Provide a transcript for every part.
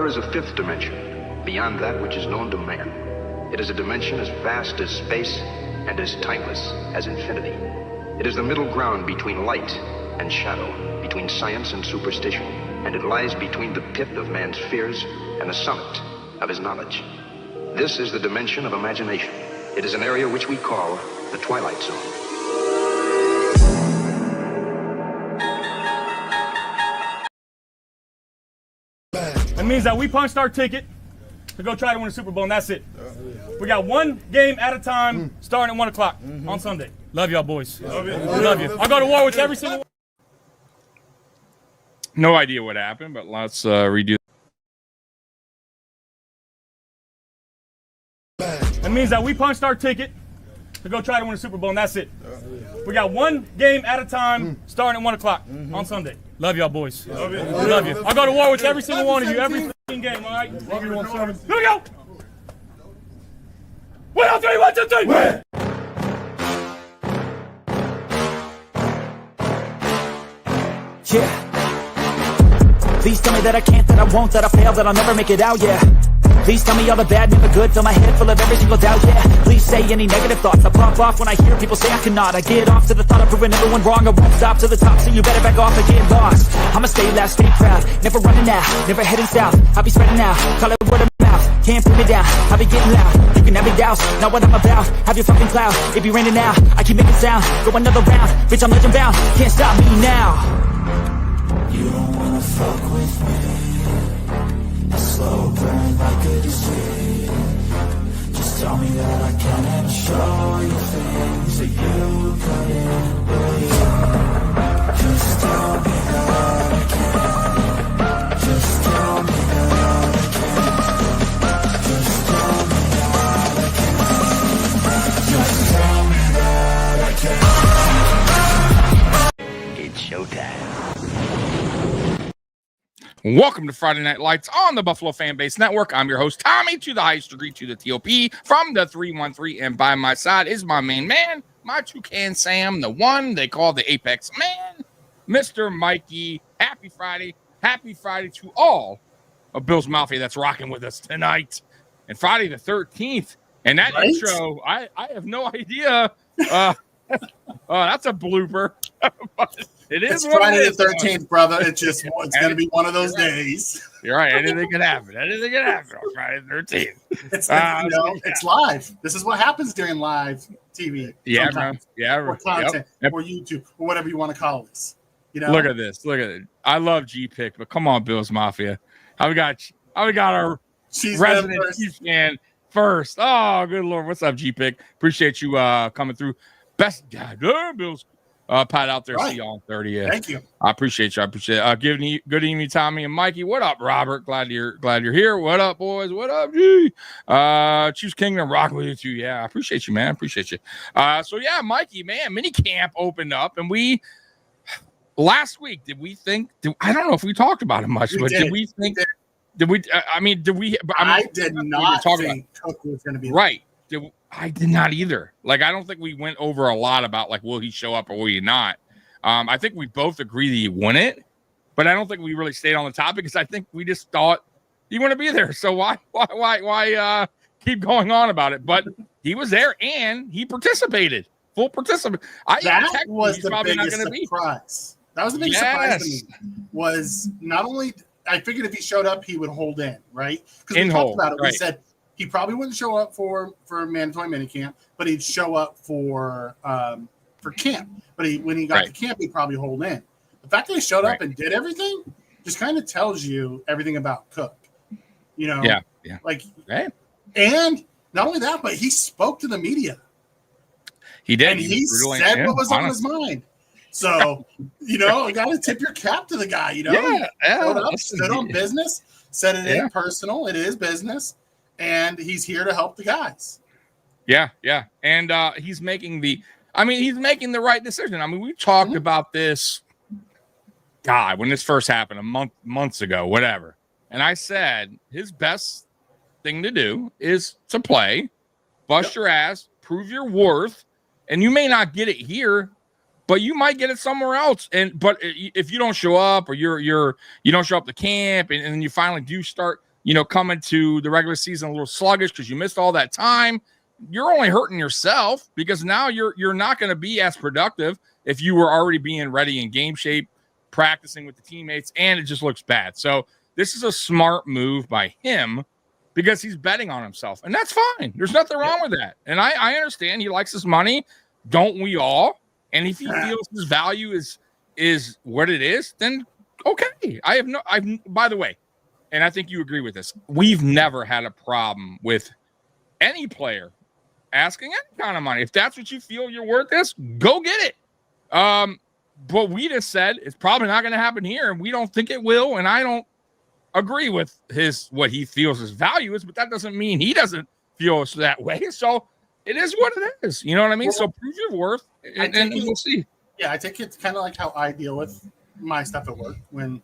there is a fifth dimension, beyond that which is known to man. It is a dimension as vast as space and as timeless as infinity. It is the middle ground between light and shadow, between science and superstition, and it lies between the pit of man's fears and the summit of his knowledge. This is the dimension of imagination. It is an area which we call the Twilight Zone. That means that we punched our ticket to go try to win a Super Bowl, and that's it. We got one game at a time, starting at 1 o'clock on Sunday. Love y'all, boys. Love you. I'll go to war with every single one. No idea what happened, but let's redo. That means that we punched our ticket to go try to win a Super Bowl, and that's it. We got one game at a time, starting at 1 o'clock on Sunday. Love y'all, boys. Love you. I'll go to war with every single one of you, every game, all right? Here we go. 1, 2, 3, 1, 2, 3. Win. Yeah. Please tell me that I can't, that I won't, that I fail, that I'll never make it out, yeah. Please tell me all the bad, never good, fill my head full of every single doubt, yeah. Please say any negative thoughts, I pop off when I hear people say I cannot. I get off to the thought of proving everyone wrong, I won't stop to the top, so you better back off and get lost. I'ma stay loud, stay proud, never running out, never heading south. I'll be spreading out, call it word of mouth, can't put me down, I'll be getting loud. You can have me douse, not what I'm about, have your fucking cloud, it be raining now, I keep making sound, go another round, bitch I'm legend bound, can't stop me now. You don't wanna fuck with me, slow burn like a disease. Just tell me that I can and show you things that you couldn't believe. Just tell me that I can. Just tell me that I can. Just tell me that I can. Just tell me that I can. It's showtime. Welcome to Friday Night Lights on the Buffalo Fan Base Network. I'm your host, Tommy, to the highest degree, to the TOP, from the 313, and by my side is my main man, my toucan Sam, the one they call the Apex Man, Mr. Mikey. Happy Friday to all of Bill's Mafia that's rocking with us tonight, and Friday the 13th. And that intro, I have no idea. That's a blooper. It is Friday the 13th, brother. It's going to be one of those days. You're right. Anything can happen. Anything can happen on Friday the 13th. It's live. This is what happens during live TV. Yeah, bro. Yeah, or content, or YouTube, or whatever you want to call this. You know. Look at this. Look at it. I love G-Pick, but come on, Bill's Mafia. How we got our resident Chiefs fan first. Oh, good Lord. What's up, G-Pick? Appreciate you coming through. Best guy, Bill's. Pat out there, see you on 30. Yeah. Thank you. I appreciate you. Good evening, Tommy and Mikey. What up, Robert? Glad you're here. What up, boys? What up, G? Chiefs Kingdom, rocking with you too. Yeah, I appreciate you, man. Appreciate you. So yeah, Mikey, man, mini camp opened up, and we last week I don't know if we talked about it much, but did we think? Did we? I did not think Cook was going to be right. I did not either. Like, I don't think we went over a lot about, like, will he show up or will he not? I think we both agree that he wouldn't, but I don't think we really stayed on the topic because I think we just thought he wouldn't be there. So why keep going on about it? But he was there and he participated. Full participant. That was the biggest surprise. That was the biggest surprise to me. Was not only, I figured if he showed up, he would hold in, right? Because we talked about it. We said, he probably wouldn't show up for mandatory minicamp, but he'd show up for camp. But when he got to camp, he'd probably hold in. The fact that he showed up and did everything just kind of tells you everything about Cook. You know, and not only that, but he spoke to the media. He did. And he said what was on his mind. So, you got to tip your cap to the guy. Showed up, stood on business, said it ain't personal, it is business. And he's here to help the guys. Yeah. And he's making the right decision. I mean, we talked about this, God, when this first happened months ago, whatever. And I said his best thing to do is to play, bust your ass, prove your worth, and you may not get it here, but you might get it somewhere else. But if you don't show up or you don't show up to camp and then you finally do start, coming to the regular season a little sluggish because you missed all that time, you're only hurting yourself because now you're not going to be as productive if you were already being ready in game shape, practicing with the teammates, and it just looks bad. So this is a smart move by him because he's betting on himself, and that's fine. There's nothing wrong with that. And I understand he likes his money. Don't we all? And if he feels his value is what it is, then okay. By the way, and I think you agree with this, we've never had a problem with any player asking any kind of money. If that's what you feel your worth is, go get it. But we just said it's probably not going to happen here, and we don't think it will, and I don't agree with what he feels his value is, but that doesn't mean he doesn't feel it's that way. So it is what it is. You know what I mean? Well, so prove your worth, and we'll see. Yeah, I think it's kind of like how I deal with my stuff at work. When,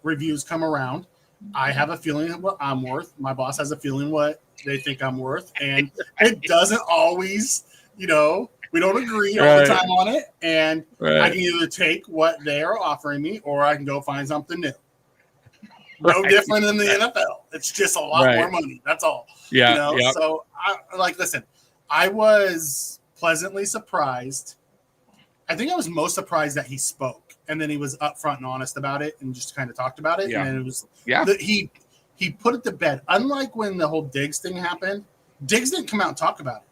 reviews come around, I have a feeling of what I'm worth. My boss has a feeling what they think I'm worth. And it doesn't always, we don't agree all the time on it. And I can either take what they are offering me or I can go find something new. No different than the NFL. It's just a lot more money. That's all. Yeah. So listen, I was pleasantly surprised. I think I was most surprised that he spoke, and then he was upfront and honest about it, and just kind of talked about it. Yeah. And it was he put it to bed. Unlike when the whole Diggs thing happened, Diggs didn't come out and talk about it,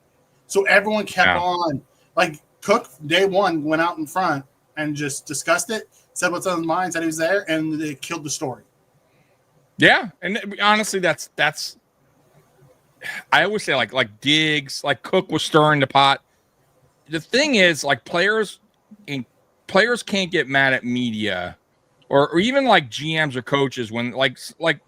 so everyone kept on. Like Cook, day one, went out in front and just discussed it, said what's on his mind, said he was there, and they killed the story. Yeah, and honestly, that's. I always say like Diggs, like Cook was stirring the pot. The thing is, like players can't get mad at media, or even like GMs or coaches when like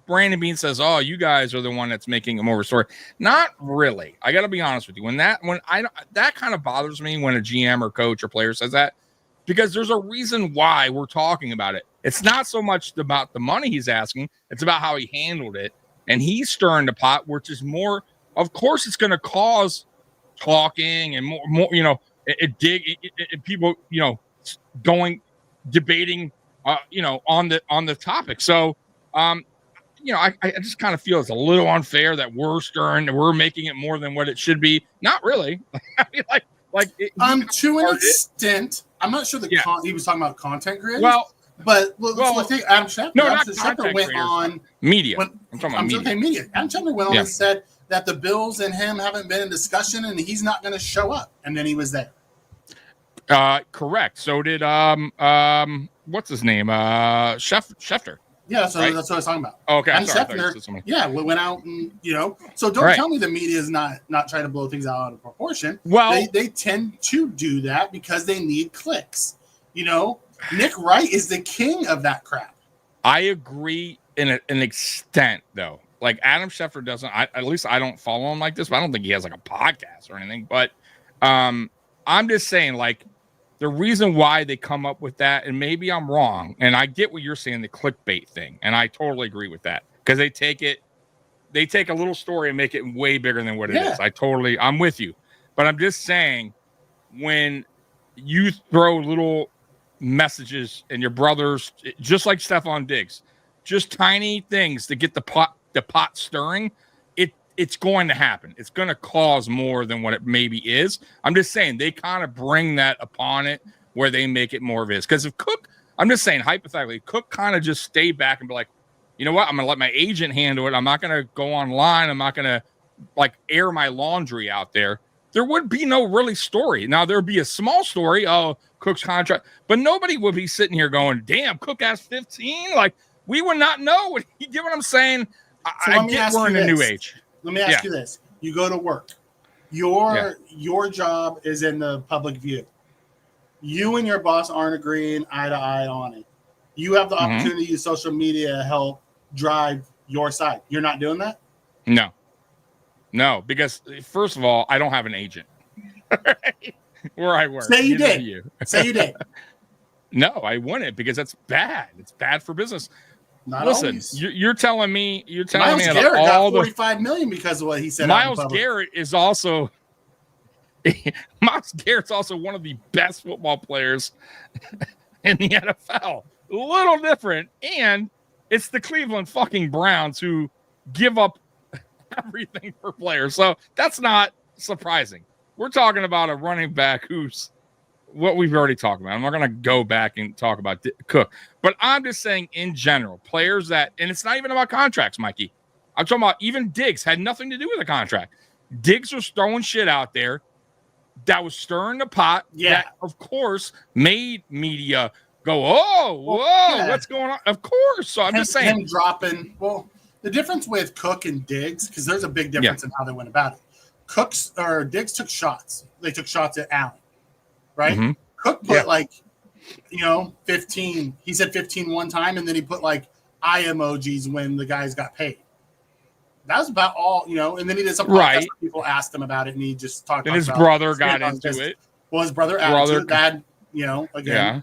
Brandon Beane says, "Oh, you guys are the one that's making a more of a story." Not really. I got to be honest with you. That kind of bothers me when a GM or coach or player says that, because there's a reason why we're talking about it. It's not so much about the money he's asking; it's about how he handled it, and he's stirring the pot, which is more. Of course, it's going to cause talking and more. People, debating, on the topic. So, I just kind of feel it's a little unfair that we're making it more than what it should be. Not really. I mean, to an extent, I'm not sure he was talking about content creators. Well, but let's take Adam Schefter. No, Adam Schefter went on media. I'm talking about media. Adam Schefter went on and said that the Bills and him haven't been in discussion, and he's not going to show up. And then he was there. Correct. So did what's his name? Schefter. Yeah, so that's what I was talking about. Okay, and Schefter, we went out and So don't tell me the media is not trying to blow things out of proportion. Well, they tend to do that because they need clicks. Nick Wright is the king of that crap. I agree in an extent, though. Like Adam Schefter doesn't. At least I don't follow him like this. But I don't think he has like a podcast or anything. But I'm just saying, like, the reason why they come up with that, and maybe I'm wrong, and I get what you're saying, the clickbait thing, and I totally agree with that, because they take a little story and make it way bigger than what it is. I'm with you. But I'm just saying, when you throw little messages and your brothers, just like Stephon Diggs, just tiny things to get the pot stirring, it's going to happen. It's going to cause more than what it maybe is. I'm just saying they kind of bring that upon it where they make it more of it is. Because if Cook, I'm just saying hypothetically, Cook kind of just stayed back and be like, you know what, I'm going to let my agent handle it. I'm not going to go online. I'm not going to like air my laundry out there. There would be no really story. Now there would be a small story. Oh, Cook's contract, but nobody would be sitting here going, damn, Cook has 15. Like we would not know. You get what I'm saying? I get we're in a new age. Let me ask you this. You go to work. Your job is in the public view. You and your boss aren't agreeing eye to eye on it. You have the opportunity to use social media to help drive your side. You're not doing that? No, because first of all, I don't have an agent where I work. Say you did. Say you did. No, I wouldn't, because that's bad. It's bad for business. Listen, you're telling me Myles Garrett got $45 million because of what he said. Myles Garrett is also Myles Garrett's also one of the best football players in the NFL. A little different, and it's the Cleveland fucking Browns who give up everything for players. So that's not surprising. We're talking about a running back who's what we've already talked about. I'm not going to go back and talk about Cook, but I'm just saying in general, players that, and it's not even about contracts, Mikey. I'm talking about even Diggs had nothing to do with the contract. Diggs was throwing shit out there that was stirring the pot. Yeah. That, of course, made media go, whoa, what's going on? Of course. So I'm just saying. Him dropping, well, the difference with Cook and Diggs, because there's a big difference in how they went about it. Diggs took shots. They took shots at Allen, right? Mm-hmm. Cook put 15. He said 15 one time, and then he put eye emojis when the guys got paid. That was about all, and then he did some podcast where people asked him about it, and he just talked about it. And his brother got into it. Well, his brother added that, again. Yeah.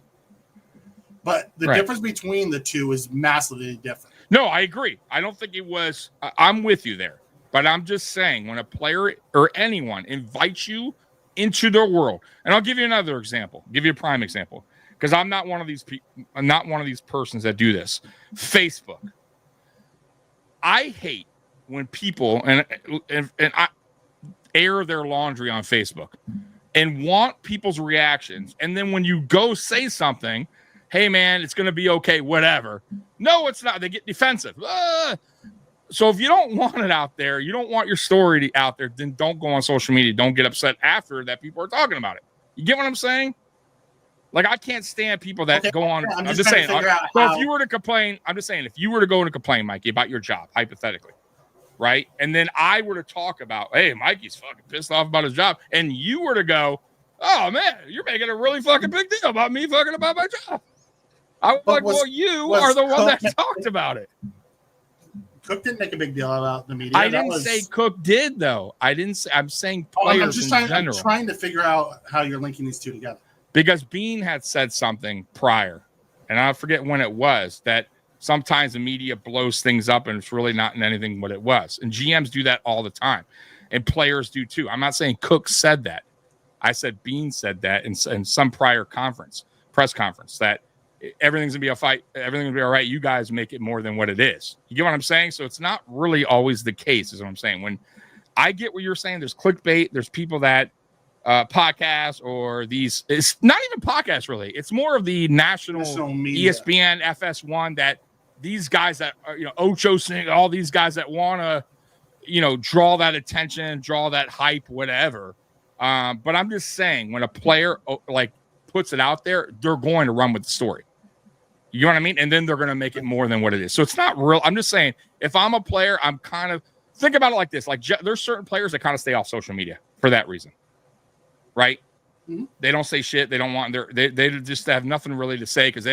But the difference between the two is massively different. No, I agree. I don't think it was. I'm with you there. But I'm just saying, when a player or anyone invites you into their world, and I'll give you another example, give you a prime example, because I'm not one of these people. I'm not one of these persons that do this. Facebook. I hate when people and I air their laundry on Facebook and want people's reactions, and then when you go say something, hey man, it's going to be okay, whatever. No, it's not. They get defensive. So if you don't want it out there, you don't want your story out there, then don't go on social media. Don't get upset after that people are talking about it. You get what I'm saying? I can't stand people that go on. I'm just saying. So if you were to complain, I'm just saying, if you were to go and complain, Mikey, about your job, hypothetically, right? And then I were to talk about, hey, Mikey's fucking pissed off about his job. And you were to go, oh man, you're making a really fucking big deal about me fucking about my job. I was like, well, you are the one that talked about it. Cook didn't make a big deal about the media. I didn't say Cook did, though. I didn't say. I'm saying players in general. I'm trying to figure out how you're linking these two together. Because Bean had said something prior, and I forget when it was, that sometimes the media blows things up and it's really not in anything what it was. And GMs do that all the time, and players do too. I'm not saying Cook said that. I said Bean said that in some prior press conference, that everything's gonna be a fight. Everything's gonna be all right. You guys make it more than what it is. You get what I'm saying? So it's not really always the case, is what I'm saying. When I get what you're saying, there's clickbait. There's people that podcasts or these. It's not even podcasts really. It's more of the national ESPN, FS1. That these guys that are, Ocho Cinco, all these guys that want to, draw that attention, draw that hype, whatever. But I'm just saying, when a player puts it out there, they're going to run with the story. You know what I mean? And then they're going to make it more than what it is. So it's not real. I'm just saying, if I'm a player, I'm kind of think about it like this. There's certain players that kind of stay off social media for that reason, right? Mm-hmm. They don't say shit. They don't want they just have nothing really to say because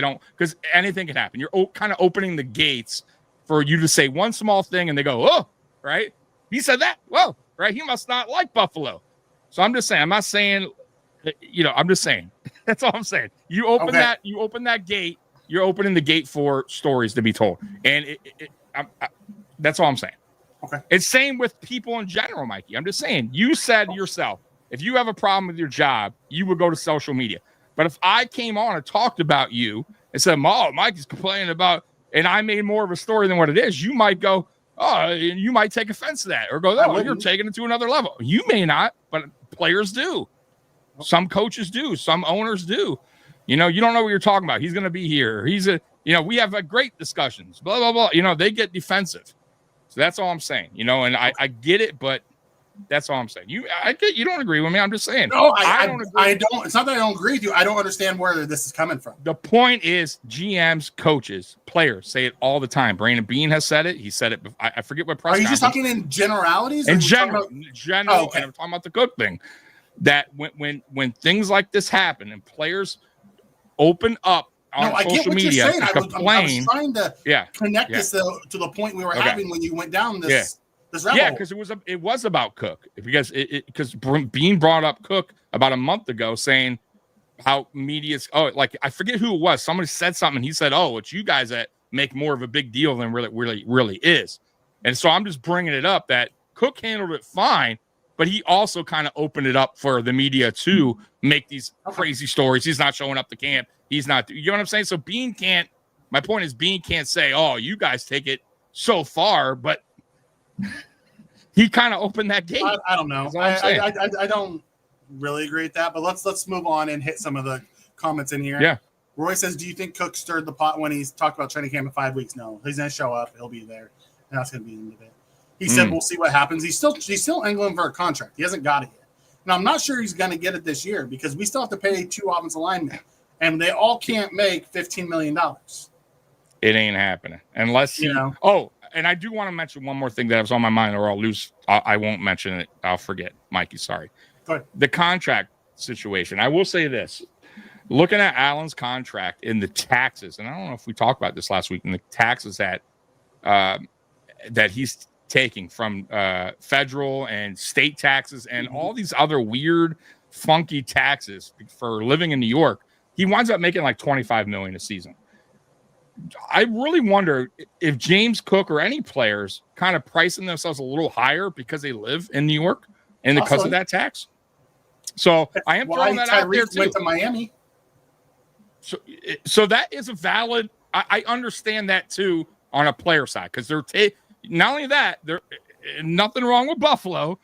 anything can happen. You're kind of opening the gates for you to say one small thing and they go, oh, right? He said that. Whoa, right? He must not like Buffalo. So I'm just saying, I'm not saying, I'm just saying. That's all I'm saying. You open that gate. You're opening the gate for stories to be told, and that's all I'm saying. Okay. It's same with people in general, Mikey. I'm just saying. You said yourself, if you have a problem with your job, you would go to social media. But if I came on and talked about you and said, "Oh, Mikey's complaining about," and I made more of a story than what it is, you might go, "Oh," you might take offense to that, or go, "Oh, you're taking it to another level." You may not, but players do. Some coaches do. Some owners do. You don't know what you're talking about. He's going to be here. We have great discussions, blah, blah, blah. They get defensive. So that's all I'm saying, and I get it, but that's all I'm saying. You don't agree with me. I'm just saying. No, I don't agree. I don't. It's not that I don't agree with you. I don't understand where this is coming from. The point is GMs, coaches, players say it all the time. Brandon Bean has said it. He said it. I forget what press. Are you just talking in generalities? In general. Oh, okay. And I'm talking about the Cook thing. That when things like this happen and players open up on social media and complain. I was trying to connect this to the point we were having when you went down this rabbit hole. Because it was about Cook, because Bean brought up Cook about a month ago saying how media's I forget who it was. Somebody said something. And he said, "Oh, it's you guys that make more of a big deal than really is." And so I'm just bringing it up that Cook handled it fine. But he also kind of opened it up for the media to make these crazy stories. He's not showing up to camp. He's not. You know what I'm saying? So Bean can't. My point is, Bean can't say, "Oh, you guys take it so far," but he kind of opened that gate. I don't know. I don't really agree with that, but let's move on and hit some of the comments in here. Yeah. Roy says, do you think Cook stirred the pot when he's talked about training camp in 5 weeks? No, he's going to show up. He'll be there. And that's going to be the end of it. He said, we'll see what happens. He's still angling for a contract. He hasn't got it yet. Now, I'm not sure he's going to get it this year because we still have to pay 2 offensive linemen, and they all can't make $15 million. It ain't happening unless you know. Oh, and I do want to mention one more thing that was on my mind, or I'll lose. I won't mention it. I'll forget. Mikey, sorry. Go ahead. The contract situation. I will say this. Looking at Allen's contract in the taxes, and I don't know if we talked about this last week, in the taxes that he's taking from federal and state taxes and all these other weird, funky taxes for living in New York, he winds up making like $25 million a season. I really wonder if James Cook or any players kind of pricing themselves a little higher because they live in New York and because of that tax. So I am throwing that out there too. Went to Miami. So that is a valid. I understand that too on a player side because they're not only that, they're nothing wrong with Buffalo,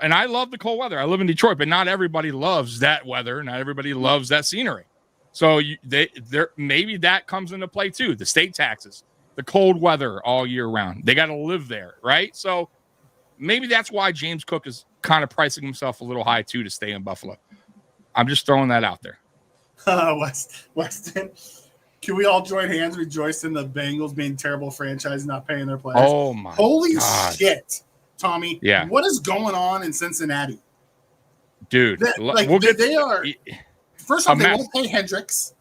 and I love the cold weather. I live in Detroit, but not everybody loves that weather. Not everybody loves that scenery. So maybe that comes into play too. The state taxes, the cold weather all year round. They got to live there, right? So maybe that's why James Cook is kind of pricing himself a little high too to stay in Buffalo. I'm just throwing that out there. Weston, can we all join hands rejoicing the Bengals being terrible franchise, not paying their players? Oh my! Holy shit, Tommy! Yeah, what is going on in Cincinnati, dude? They are. First off, they won't pay Hendricks,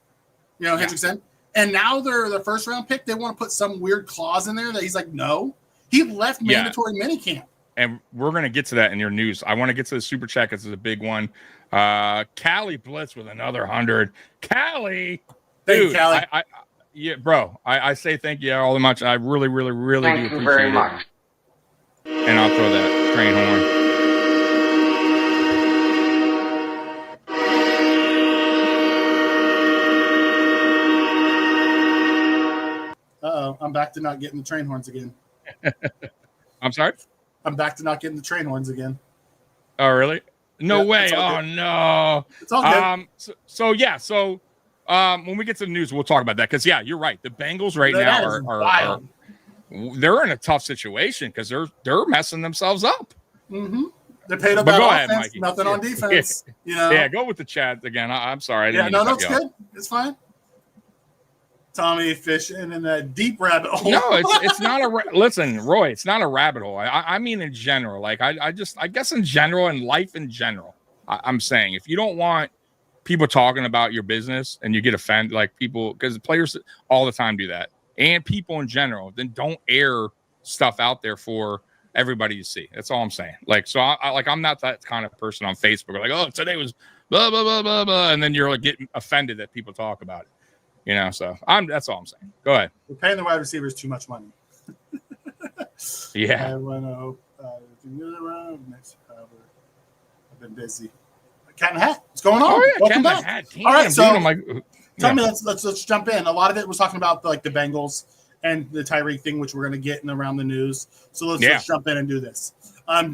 Hendrickson, and now their first round pick. They want to put some weird clause in there that he's like, no, he left mandatory minicamp. And we're going to get to that in your news. I want to get to the super chat because it's a big one. Callie Blitz with another 100. Callie, dude, Callie. I say thank you all much. I really, really, really do appreciate it. Thank you very much. And I'll throw that train horn. I'm back to not getting the train horns again. I'm sorry? I'm back to not getting the train horns again. Oh, really? No way. Oh, no. It's all good. So when we get to the news, we'll talk about that. Because, yeah, you're right. The Bengals now are they're in a tough situation because they're messing themselves up. Mm-hmm. They paid up that offense, ahead, Mikey. Nothing on defense. Yeah, go with the chat again. I'm sorry. No, it's good. It's fine. Tommy fishing in that deep rabbit hole. No, it's not listen, Roy, it's not a rabbit hole. I mean in general, like I guess in general, in life in general, I'm saying if you don't want people talking about your business and you get offended, like people, because players all the time do that, and people in general, then don't air stuff out there for everybody to see. That's all I'm saying. Like, so I'm not that kind of person on Facebook. Like, oh, today was blah blah blah blah blah, and then you're like getting offended that people talk about it. So that's all I'm saying. Go ahead. We're paying the wide receivers too much money. Yeah. I've been busy. Cat in the Hat. What's going on? Oh, yeah, welcome back. All right, so tell me, let's jump in. A lot of it was talking about the Bengals and the Tyreek thing, which we're going to get in around the news. So let's jump in and do this.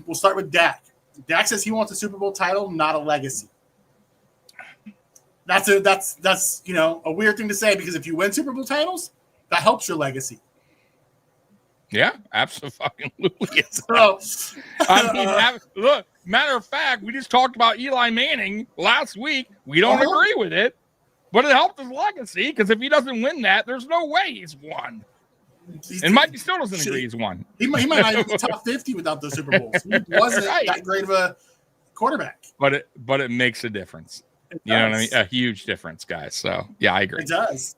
We'll start with Dak. Dak says he wants a Super Bowl title, not a legacy. That's a weird thing to say because if you win Super Bowl titles, that helps your legacy. Yeah, absolutely. So, look, matter of fact, we just talked about Eli Manning last week. We don't agree with it, but it helped his legacy because if he doesn't win that, there's no way he's won. And Mikey still doesn't agree he's won. He might not even be top 50 without those Super Bowls. He wasn't that great of a quarterback. But it makes a difference. You know what I mean? A huge difference, guys. So, yeah, I agree. It does.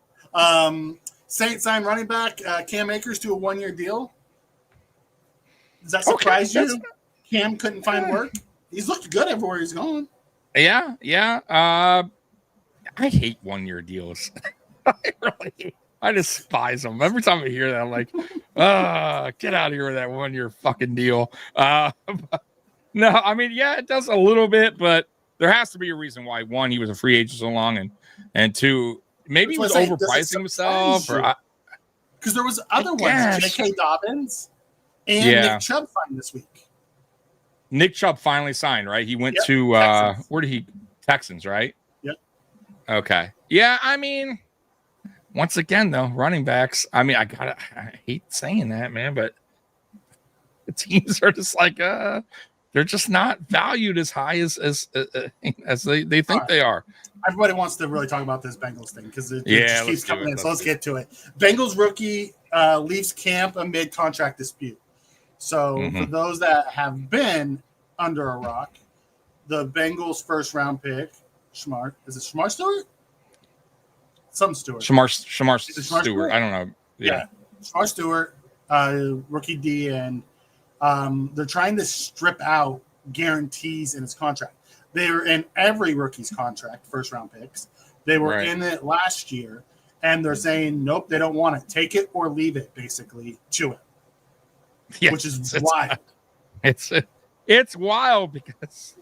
Saints sign running back Cam Akers to a 1-year deal. Does that surprise you? Cam couldn't find work. He's looked good everywhere he's gone. Yeah. I hate 1-year deals. I despise them. Every time I hear that, I'm like, get out of here with that 1-year fucking deal. No, I mean, yeah, it does a little bit, but there has to be a reason why. One, he was a free agent so long, and two, maybe he was overpricing himself. Because there was other ones, J.K. Dobbins. And Nick Chubb signed this week. Nick Chubb finally signed, right? He went to where did he? Texans, right? Yep. Okay. Yeah, I mean, once again, though, running backs. I mean, I hate saying that, man, but the teams are just like they're just not valued as high as they think they are. Everybody wants to really talk about this Bengals thing because it just keeps coming in. So let's get to it. Bengals rookie leaves camp amid contract dispute. So for those that have been under a rock, the Bengals first round pick, Shamar Stewart? Shamar Stewart. I don't know. Yeah. Shamar Stewart, rookie D, and they're trying to strip out guarantees in his contract. They're in every rookie's contract, first round picks. They were in it last year, and they're saying, nope, they don't want it. Take it or leave it, basically, to him. Yes, which is wild. It's wild because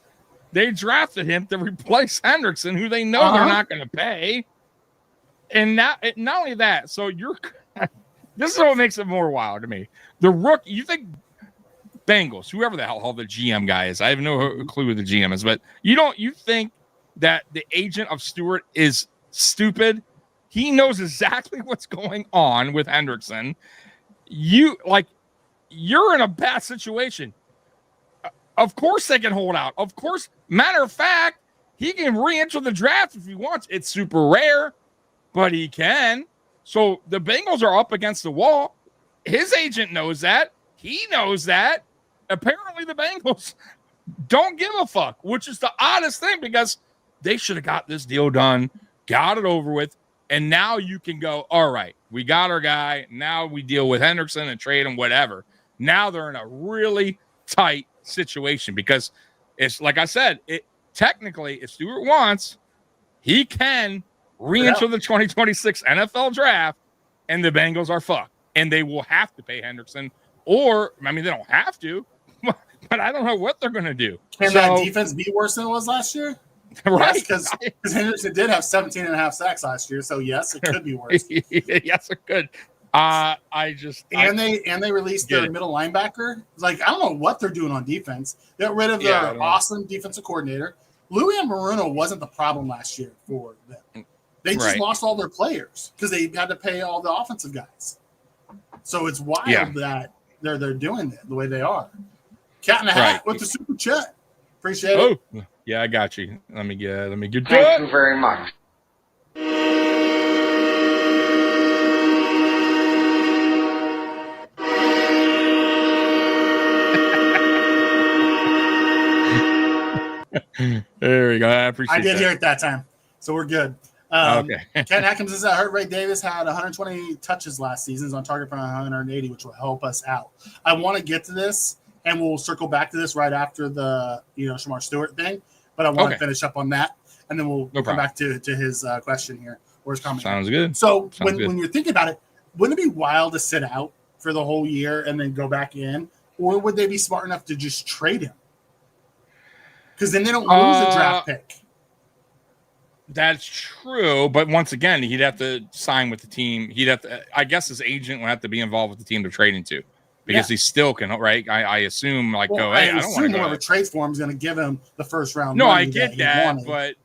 they drafted him to replace Hendrickson, who they know they're not going to pay. And not only that, so this is what makes it more wild to me. The rookie, you think Bengals, whoever the hell the GM guy is, I have no clue who the GM is, but you think that the agent of Stewart is stupid? He knows exactly what's going on with Hendrickson. You're in a bad situation. Of course they can hold out. Of course. Matter of fact, he can re-enter the draft if he wants. It's super rare, but he can. So the Bengals are up against the wall. His agent knows that. He knows that. Apparently the Bengals don't give a fuck, which is the oddest thing because they should have got this deal done, got it over with, and now you can go, all right, we got our guy. Now we deal with Hendrickson and trade him, whatever. Now they're in a really tight situation because it's like I said, technically, if Stewart wants, he can re-enter the 2026 NFL draft, and the Bengals are fucked. And they will have to pay Hendrickson, or, I mean, they don't have to, but I don't know what they're going to do. Can that defense be worse than it was last year? Right. Because Hendrickson did have 17 and a half sacks last year, so yes, it could be worse. Yes, it could. They released their middle linebacker. Like, I don't know what they're doing on defense. They got rid of their awesome defensive coordinator. Louis and Maruno wasn't the problem last year for them. They just lost all their players because they had to pay all the offensive guys. So it's wild that they're doing it the way they are. Cat in the hat with the super chat. Appreciate it. Oh, yeah, I got you. Let me get. Thank you very much. There we go. I appreciate. I did hear it that time, so we're good. Okay. Ken Atkins says I heard Ray Davis had 120 touches last season. He's on target for 180, which will help us out. I want to get to this, and we'll circle back to this right after the Shamar Stewart thing. But I want to finish up on that, and then we'll come back to his question here or his comment. Sounds good. So when you're thinking about it, wouldn't it be wild to sit out for the whole year and then go back in, or would they be smart enough to just trade him? Because then they don't lose a draft pick. That's true, but once again, he'd have to sign with the team. He'd have to. I guess his agent would have to be involved with the team they're trading to, because he still can. Right? I assume I don't want to go. Whoever trades for him is going to give him the first round. No, I get that, but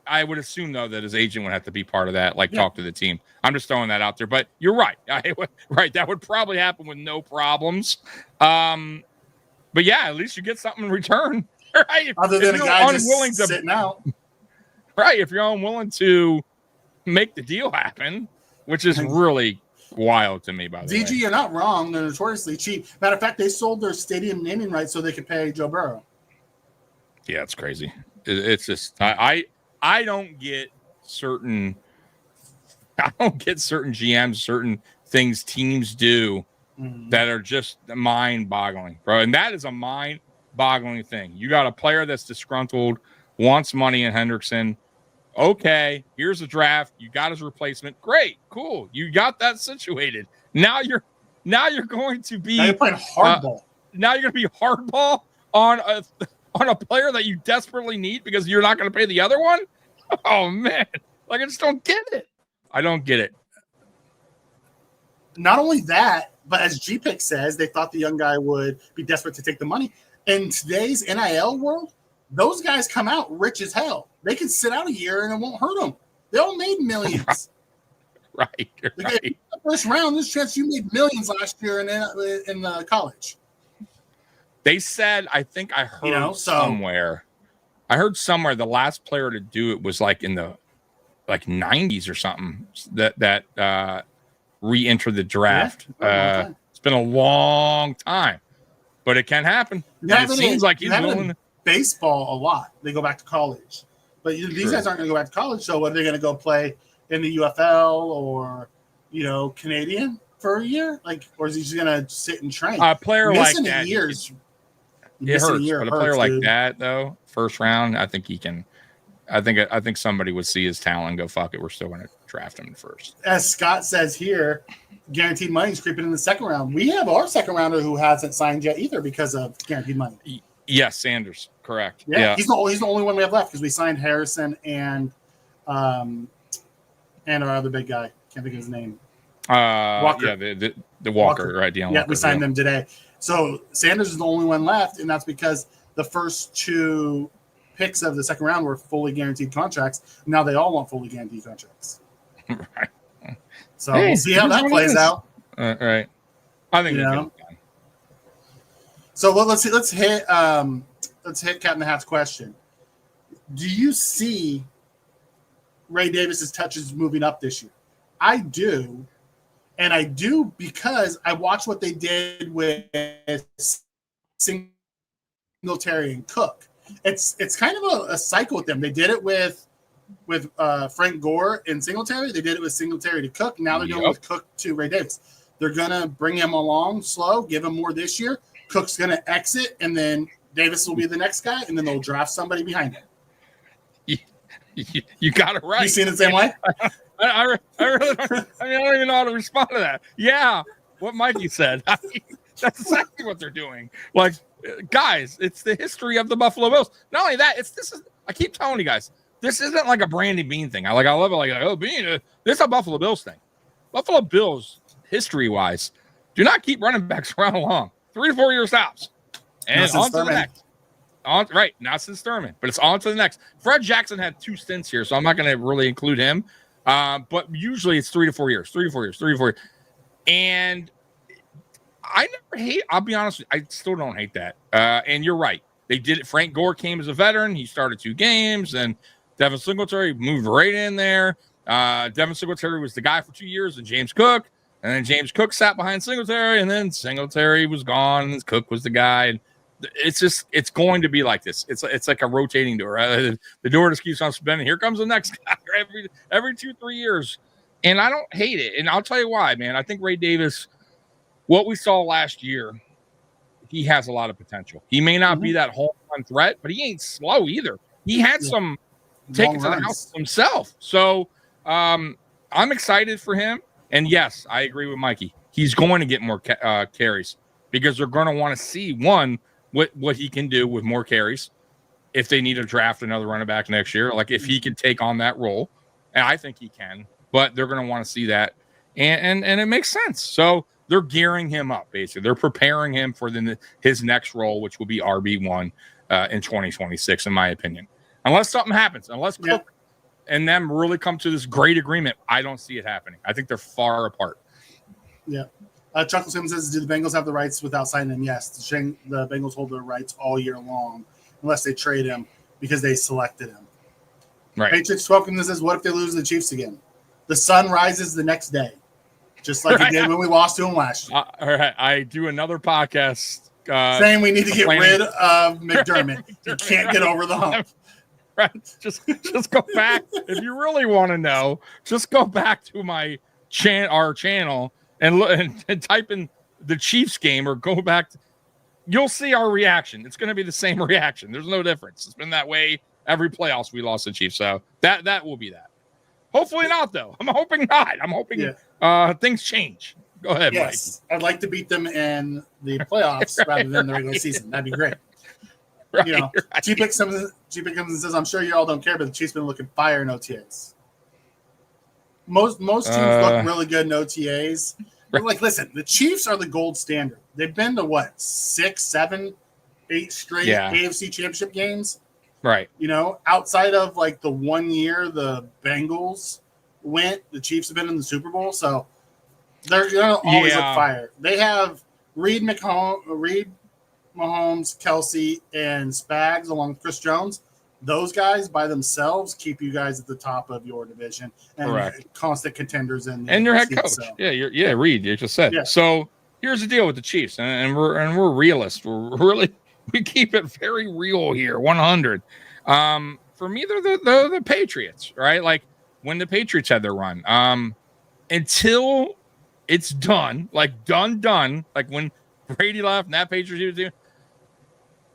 I would assume though that his agent would have to be part of that. Talk to the team. I'm just throwing that out there, but you're right. That would probably happen with no problems. But yeah, at least you get something in return. Right? Other than a guy just sitting out. Right. If you're unwilling to make the deal happen, which is really wild to me, by the way. DG, you're not wrong. They're notoriously cheap. Matter of fact, they sold their stadium naming rights so they could pay Joe Burrow. Yeah, it's crazy. It's just I don't get certain GMs, certain things teams do that are just mind-boggling, bro. And that is a mind-boggling thing. You got a player that's disgruntled, wants money in Hendrickson. Okay, here's a draft. You got his replacement. Great, cool. You got that situated. Now you're going to be playing hardball. Now you're going to be hardball on a player that you desperately need because you're not going to pay the other one. Oh man, I just don't get it. I don't get it. Not only that, But as G-Pick says, they thought the young guy would be desperate to take the money. In today's NIL world, those guys come out rich as hell. They can sit out a year and it won't hurt them. They all made millions. Right. The first round, there's a chance you made millions last year in college. They said, I think I heard somewhere. I heard somewhere the last player to do it was like in the 90s or something that re-entered the draft. It's been a long time, but it can happen. It seems like he's willing. Baseball a lot. They go back to college, but these guys aren't going to go back to college. So what are they going to go play in the UFL or Canadian for a year? Or is he just going to sit and train? A player like that, years. It hurts, but a player like that though, first round, I think he can. I think somebody would see his talent and go, "Fuck it, we're still going to draft him first." As Scott says here, guaranteed money is creeping in the second round. We have our second rounder who hasn't signed yet either because of guaranteed money. Yes, Sanders, correct. Yeah. He's the only one we have left because we signed Harrison and our other big guy. Can't think of his name. Walker. Yeah, the Walker, right? Deion Walker, we signed them today. So Sanders is the only one left, and that's because the first two picks of the second round were fully guaranteed contracts. Now they all want fully guaranteed contracts. Right. So we'll see how that plays out. Right. I think it'll be fine. So let's hit Cat in the Hat's question. Do you see Ray Davis's touches moving up this year? I do. And I do because I watched what they did with Singletary and Cook. It's kind of a cycle with them. They did it with Frank Gore and Singletary. They did it with Singletary to Cook. Now they're doing it with Cook to Ray Davis. They're going to bring him along slow, give him more this year. Cook's going to exit, and then Davis will be the next guy, and then they'll draft somebody behind him. You got it right. You seen it the same way? I really don't, I don't even know how to respond to that. Yeah, what Mikey said. That's exactly what they're doing. Guys, it's the history of the Buffalo Bills. Not only that, I keep telling you guys, this isn't like a Brandy Bean thing. I love it. Bean. This is a Buffalo Bills thing. Buffalo Bills, history-wise, do not keep running backs around long. 3 to 4 year stops, and on to the next. Right, not since Thurman, but it's on to the next. Fred Jackson had 2 stints here, so I'm not going to really include him. But usually it's 3 to 4 years, 3 to 4 years, 3 to 4 years. And I never hate, I'll be honest with you, I still don't hate that. And you're right. They did it. Frank Gore came as a veteran. He started 2 games, and Devin Singletary moved right in there. Devin Singletary was the guy for 2 years, and James Cook. And then James Cook sat behind Singletary, and then Singletary was gone, and Cook was the guy. And it's going to be like this. It's like a rotating door. The door just keeps on spinning. Here comes the next guy every 2-3 years. And I don't hate it. And I'll tell you why, man. I think Ray Davis, what we saw last year, he has a lot of potential. He may not be that home run threat, but he ain't slow either. He had some take it to the house himself. So I'm excited for him. And yes, I agree with Mikey. He's going to get more carries because they're going to want to see, one, what he can do with more carries if they need to draft another running back next year. Like if he can take on that role, and I think he can, but they're going to want to see that. And it makes sense. So they're gearing him up, basically. They're preparing him for his next role, which will be RB1 in 2026, in my opinion. Unless something happens, unless Cook and them really come to this great agreement, I don't see it happening. I think they're far apart. Yeah. Chuckle Simmons says, do the Bengals have the rights without signing him? Yes. The Bengals hold their rights all year long unless they trade him because they selected him. Right. Patriots 12 says, what if they lose the Chiefs again? The sun rises the next day, just like it did when we lost to them last year. All right. I do another podcast. Saying we need to get rid of McDermott. You can't get over the hump. Right. Just go back. If you really want to know, just go back to our channel and type in the Chiefs game or go back. You'll see our reaction. It's going to be the same reaction. There's no difference. It's been that way every playoffs we lost the Chiefs. So that will be that. Hopefully not, though. I'm hoping not. I'm hoping things change. Go ahead, yes, Mike. I'd like to beat them in the playoffs rather than the regular season. That'd be great. Right, G-Pick comes and says, I'm sure you all don't care, but the Chiefs been looking fire in OTAs. Most teams look really good in OTAs. Like, listen, the Chiefs are the gold standard. They've been to what, 6, 7, 8 straight AFC Championship games. Right. You know, outside of like the 1 year the Bengals went, the Chiefs have been in the Super Bowl, so they're going to always look fire. They have Reed, Mahomes, Kelsey, and Spags along with Chris Jones. Those guys by themselves keep you guys at the top of your division and constant contenders in the your head coach. So. Yeah, Reed, you just said. Yeah. So here's the deal with the Chiefs, and we're realists. We keep it very real here, 100. For me, they're the Patriots, right? Like when the Patriots had their run, until it's done, like done, like when Brady left and that Patriots do,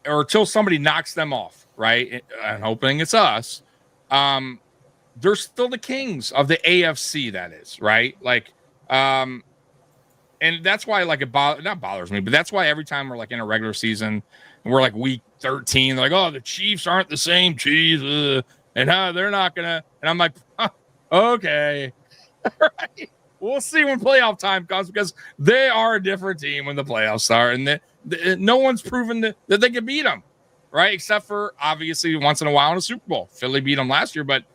or until somebody knocks them off, right? I'm hoping it's us. They're still the kings of the AFC, that is, right? Like, and that's why, like, not bothers me, but that's why every time we're like in a regular season and we're like week 13, they're like, oh, the Chiefs aren't the same Chiefs, and they're not gonna. And I'm like, okay, right. We'll see when playoff time comes because they are a different team when the playoffs start, and no one's proven that they can beat them, right? Except for obviously once in a while in a Super Bowl. Philly beat them last year, but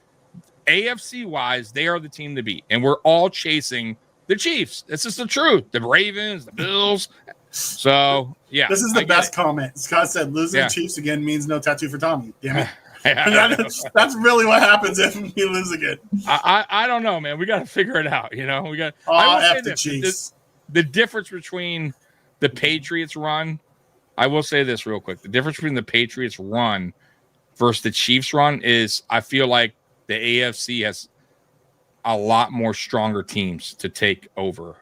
AFC wise, they are the team to beat, and we're all chasing the Chiefs. This is the truth. The Ravens, the Bills. So yeah, this is the best comment. Scott said, "Losing the Chiefs again means no tattoo for Tommy." Damn it. That's really what happens if we lose again. I don't know, man. We got to figure it out. You know, we got. The difference between the Patriots run, I will say this real quick. The difference between the Patriots run versus the Chiefs run is I feel like the AFC has a lot more stronger teams to take over.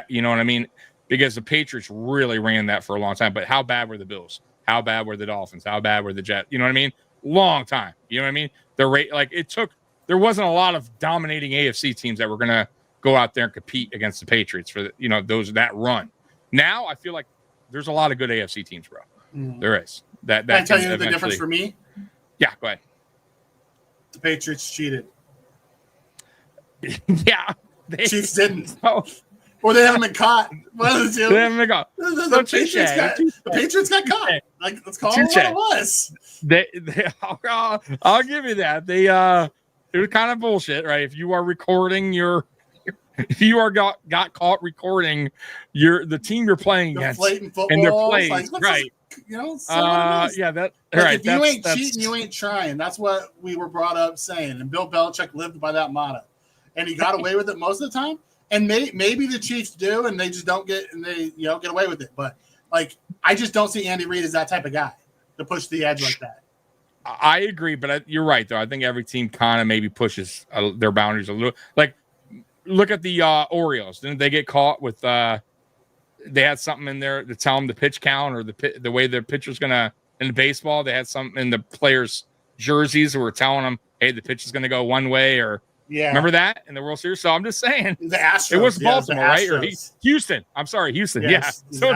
You know what I mean? Because the Patriots really ran that for a long time. But how bad were the Bills? How bad were the Dolphins? How bad were the Jets? You know what I mean? Long time. You know what I mean? There wasn't a lot of dominating AFC teams that were going to go out there and compete against the Patriots for that run. Now I feel like there's a lot of good AFC teams, bro. There is. That Can I tell you the difference for me? Yeah, go ahead. The Patriots cheated. Yeah. Chiefs didn't. Or they haven't been caught. One of the two. They haven't been caught. The Patriots got caught. Like, let's call it what it was. I'll give you that. It was kind of bullshit, right? If you are recording if you are got caught recording the team you're playing against, and they're playing right. Yeah, that right. If you ain't cheating, you ain't trying. That's what we were brought up saying, and Bill Belichick lived by that motto, and he got away with it most of the time. And maybe the Chiefs do, and they just don't get away with it. But like, I just don't see Andy Reid as that type of guy to push the edge like that. I agree, but you're right though. I think every team kind of maybe pushes their boundaries a little. Like, look at the Orioles. Didn't they get caught with? They had something in there to tell them the pitch count or the way the pitcher's gonna in baseball. They had something in the players' jerseys who were telling them, "Hey, the pitch is gonna go one way," or remember that in the World Series? So I'm just saying, the Astros. It was Baltimore, right? Or Houston. I'm sorry, Houston. Yes, yeah. So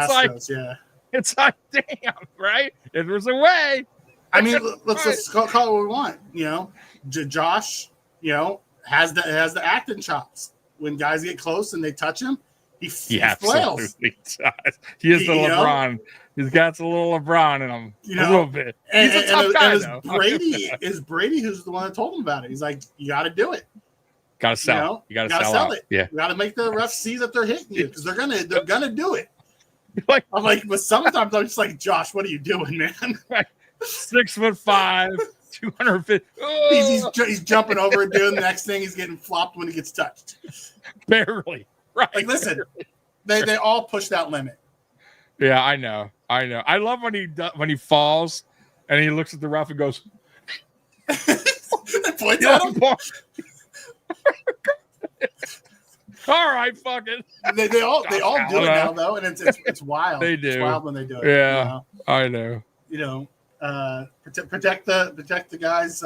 it's like, damn, right? If there's a way. I mean, let's call it what we want. You know, Josh, has the acting chops. When guys get close and they touch him, he flails. He is the LeBron. He's got a little LeBron in him, a little bit. He's a tough guy, though. Brady who's the one that told him about it. He's like, you got to do it. Got to sell. You got to sell it. Yeah. You got to make the refs see that they're hitting you because they're gonna do it. I'm like, but sometimes I'm just like, Josh, what are you doing, man? 6'5", 250. He's jumping over and doing the next thing. He's getting flopped when he gets touched. Barely. Right. Like, listen, they all push that limit. Yeah, I know. I love when he falls and he looks at the ref and goes, points at him. All right, fuck it. They all do it now though, and it's wild. They do. It's wild when they do it. Yeah, I know. Protect the guys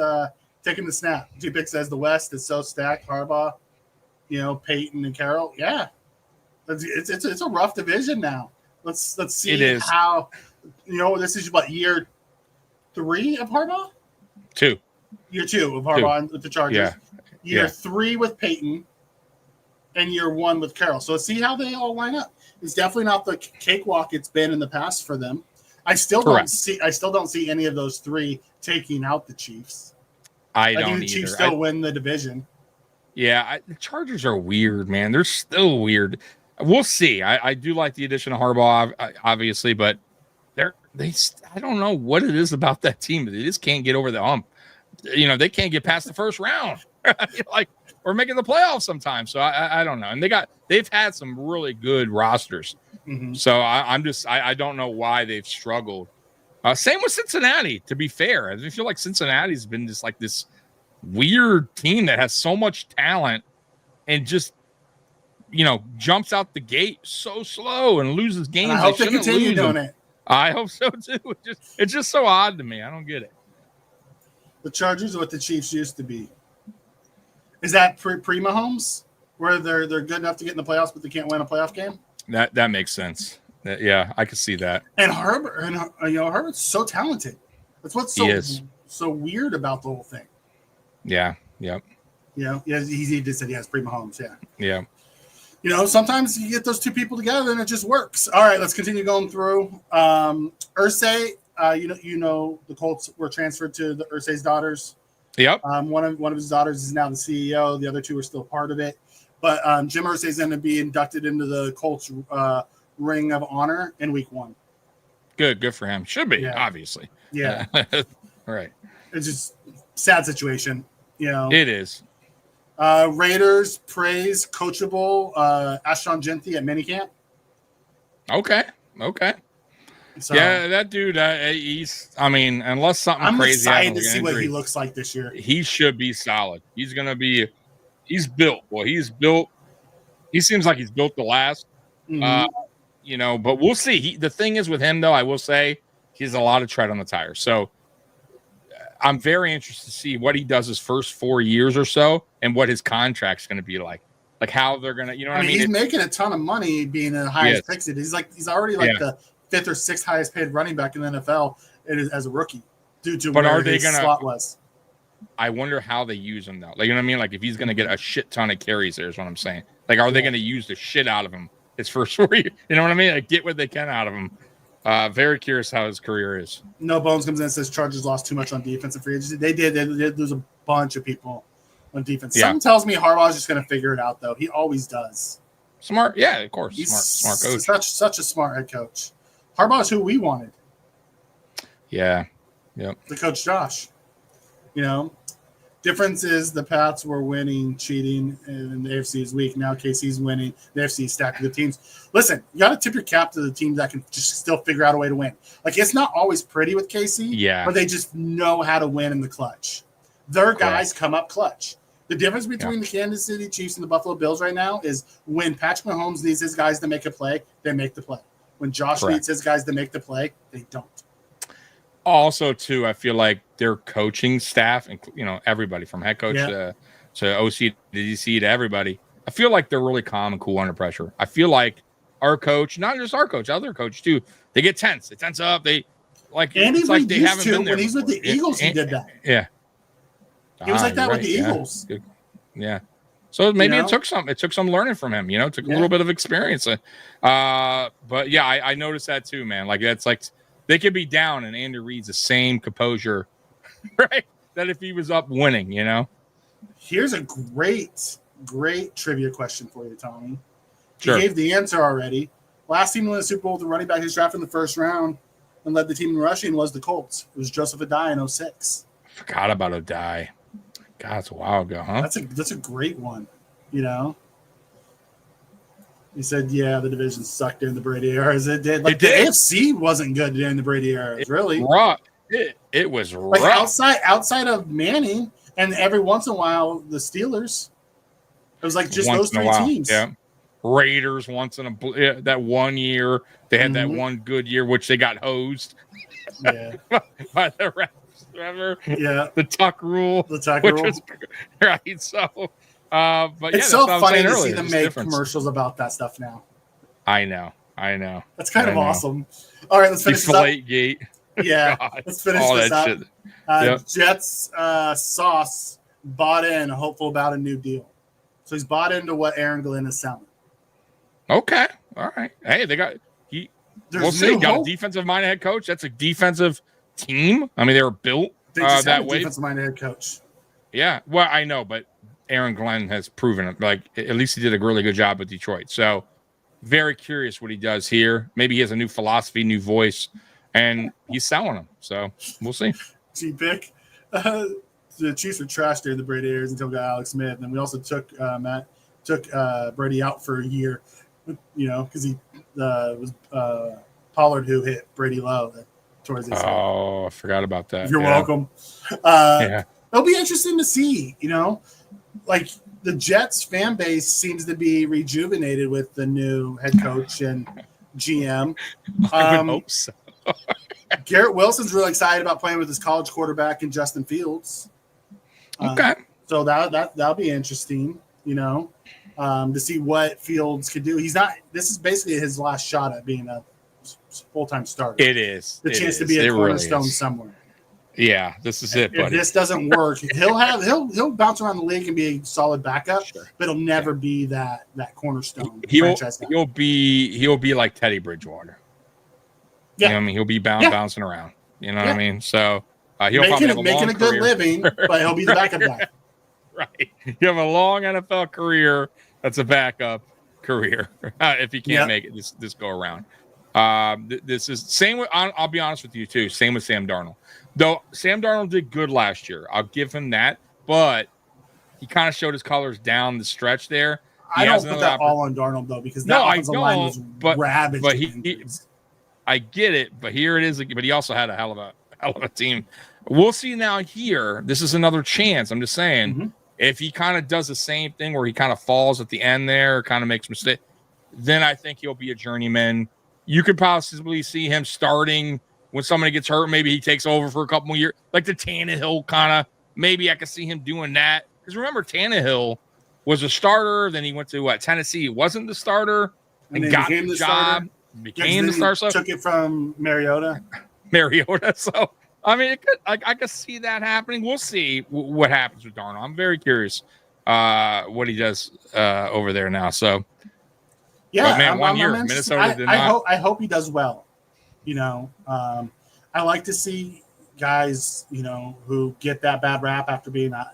taking the snap. G-Pick says the West is so stacked. Harbaugh, Peyton and Carroll. Yeah, it's a rough division now. Let's see how this is what, year 3 of Harbaugh? 2. Year 2 of Harbaugh with the Chargers. Yeah. Year 3 with Peyton. in year one with Carroll. So let's see how they all line up. It's definitely not the cakewalk it's been in the past for them. I still don't see any of those three taking out the Chiefs. I think the Chiefs still win the division. Yeah, the Chargers are weird, man. They're still weird. We'll see. I do like the addition of Harbaugh, obviously, but I don't know what it is about that team. They just can't get over the hump. They can't get past the first round. Like, we're making the playoffs sometimes. So I don't know. And they've had some really good rosters. Mm-hmm. So I don't know why they've struggled. Same with Cincinnati, to be fair. I feel like Cincinnati's been just like this weird team that has so much talent and just, jumps out the gate so slow and loses games. And I hope they continue doing it. I hope so too. It's just so odd to me. I don't get it. The Chargers are what the Chiefs used to be. Is that pre-Mahomes, where they're good enough to get in the playoffs, but they can't win a playoff game? That makes sense. Yeah, I could see that. And Herbert's so talented. That's what's so weird about the whole thing. Yeah. Yep. He just said he has pre-Mahomes. Yeah. Yeah. Sometimes you get those two people together and it just works. All right, let's continue going through. Irsay, the Colts were transferred to the Irsay's daughters. Yep. One of his daughters is now the CEO. The other two are still part of it. But Jim Irsay is going to be inducted into the Colts Ring of Honor in week 1. Good for him. Should be, obviously. Yeah. Right. It's just sad situation. It is. Raiders praise coachable Ashton Genty at minicamp. Okay. So, yeah, that dude, unless something crazy happens. I'm excited to see what he looks like this year. He should be solid. He's built. Boy, he's built. He seems like he's built to last. Mm-hmm. But we'll see. The thing is with him, though, I will say he has a lot of tread on the tire. So I'm very interested to see what he does his first 4 years or so and what his contract's going to be like. Like how they're going to, what I mean? He's making a ton of money being the highest pick. He's already the 5th or 6th highest paid running back in the NFL as a rookie due to where his slot was. I wonder how they use him, though. Like, you know what I mean? Like, if he's going to get a shit ton of carries, there's what I'm saying. Like, are they going to use the shit out of him his first 4 years? You know what I mean? Like, get what they can out of him. Very curious how his career is. No Bones comes in and says Chargers lost too much on defense and free agency. They did lose a bunch of people on defense. Yeah. Something tells me Harbaugh's just going to figure it out, though. He always does. Smart. Yeah, of course. He's smart coach. Such a smart head coach. Harbaugh's who we wanted. Yeah. Yep. The coach Josh. Difference is the Pats were winning, cheating, and the AFC is weak. Now KC's winning. The AFC is stacked with good teams. Listen, you got to tip your cap to the teams that can just still figure out a way to win. Like, it's not always pretty with KC, but they just know how to win in the clutch. Their guys come up clutch. The difference between the Kansas City Chiefs and the Buffalo Bills right now is when Patrick Mahomes needs his guys to make a play, they make the play. When Josh needs his guys to make the play, they don't. Also, too, I feel like their coaching staff, and everybody from head coach to OC to DC to everybody, I feel like they're really calm and cool under pressure. I feel like our coach, not just our coach, other coach too, they get tense. They tense up. They Andy it's like they haven't been there when he's with the Eagles. He did that. Yeah, he was like that with the Eagles. Yeah. So maybe it took some learning from him. Took a little bit of experience. But yeah, I noticed that too, man. Like that's like. They could be down, and Andy Reid's the same composure, right? That if he was up winning, Here's a great trivia question for you, Tommy. Sure. You gave the answer already. Last team to win the Super Bowl with the running back who's drafted in the first round and led the team in rushing was the Colts. It was Joseph Adai in 2006. Forgot about Adai. God, it's a while ago, huh? That's a great one, He said, "Yeah, the division sucked during the Brady eras. It did. Like the AFC wasn't good during the Brady eras, really. Rough. It was rough. Like outside of Manning, and every once in a while the Steelers. It was like just those three teams. Yeah, Raiders once in that 1 year they had that one good year, which they got hosed. Yeah, by the refs. Remember? Yeah, the tuck rule. Was, right. So. But it's so funny to see them make commercials about that stuff now. I know. That's kind of awesome. All right, let's finish this up. Gate. Yeah, let's finish this up. Jets Sauce bought in, hopeful about a new deal. So he's bought into what Aaron Glenn is selling. Okay. All right. Hey, we'll see. Got a defensive-minded head coach. That's a defensive team. I mean, they were built that way. Defensive-minded head coach. Yeah. Well, I know, but Aaron Glenn has proven it. Like, at least he did a really good job with Detroit. So, very curious what he does here. Maybe he has a new philosophy, new voice, and he's selling them. So, we'll see. G-Pick. The Chiefs were trashed during the Brady years until we got Alex Smith. And we also took Brady out for a year, because he was Pollard who hit Brady low towards his head. Oh, I forgot about that. You're welcome. It'll be interesting to see, like the Jets fan base seems to be rejuvenated with the new head coach and GM. I would hope so. Garrett Wilson's really excited about playing with his college quarterback in Justin Fields. Okay. So that'll be interesting, to see what Fields could do. This is basically his last shot at being a full-time starter. It is. The chance to be a cornerstone somewhere. Yeah, this is it, buddy. If this doesn't work, he'll bounce around the league and be a solid backup, but he'll never be that cornerstone franchise guy. He'll be like Teddy Bridgewater. Yeah. He'll be bouncing around. You know what I mean? So he'll making a good living, but he'll be the backup guy. Right. You have a long NFL career. That's a backup career if you can't make it this go around. This is same with. I'll be honest with you too. Same with Sam Darnold. Though Sam Darnold did good last year, I'll give him that. But he kind of showed his colors down the stretch there. I don't put that all on Darnold though, because that offensive line was ravaged. But I get it. But here it is. But he also had a hell of a team. We'll see now. Here, this is another chance. I'm just saying. Mm-hmm. If he kind of does the same thing where he kind of falls at the end there, kind of makes mistakes, then I think he'll be a journeyman. You could possibly see him starting when somebody gets hurt. Maybe he takes over for a couple more years, like the Tannehill kind of. Maybe I could see him doing that. Because remember, Tannehill was a starter. Then he went to Tennessee. He wasn't the starter and got the job. Became the starter. So took it from Mariota. So. I mean, I could see that happening. We'll see what happens with Darnold. I'm very curious what he does over there now. So, yeah, man, 1 year Minnesota did not. I hope he does well. I like to see guys, who get that bad rap after being, have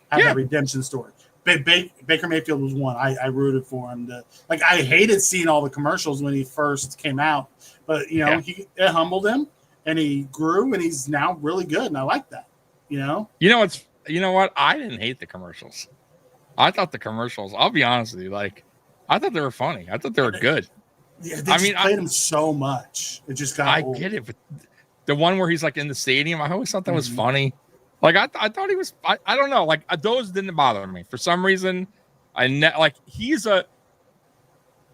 that redemption story. Baker Mayfield was one. I rooted for him. I hated seeing all the commercials when he first came out, but it humbled him. And he grew, and he's now really good, and I like that. You know what? I didn't hate the commercials. I thought the commercials. I'll be honest with you, I thought they were funny. I thought they were good. Yeah, they played him so much. It just got old. Get it, but the one where he's in the stadium, I always thought that was funny. I thought he was. I don't know. Those didn't bother me for some reason. He's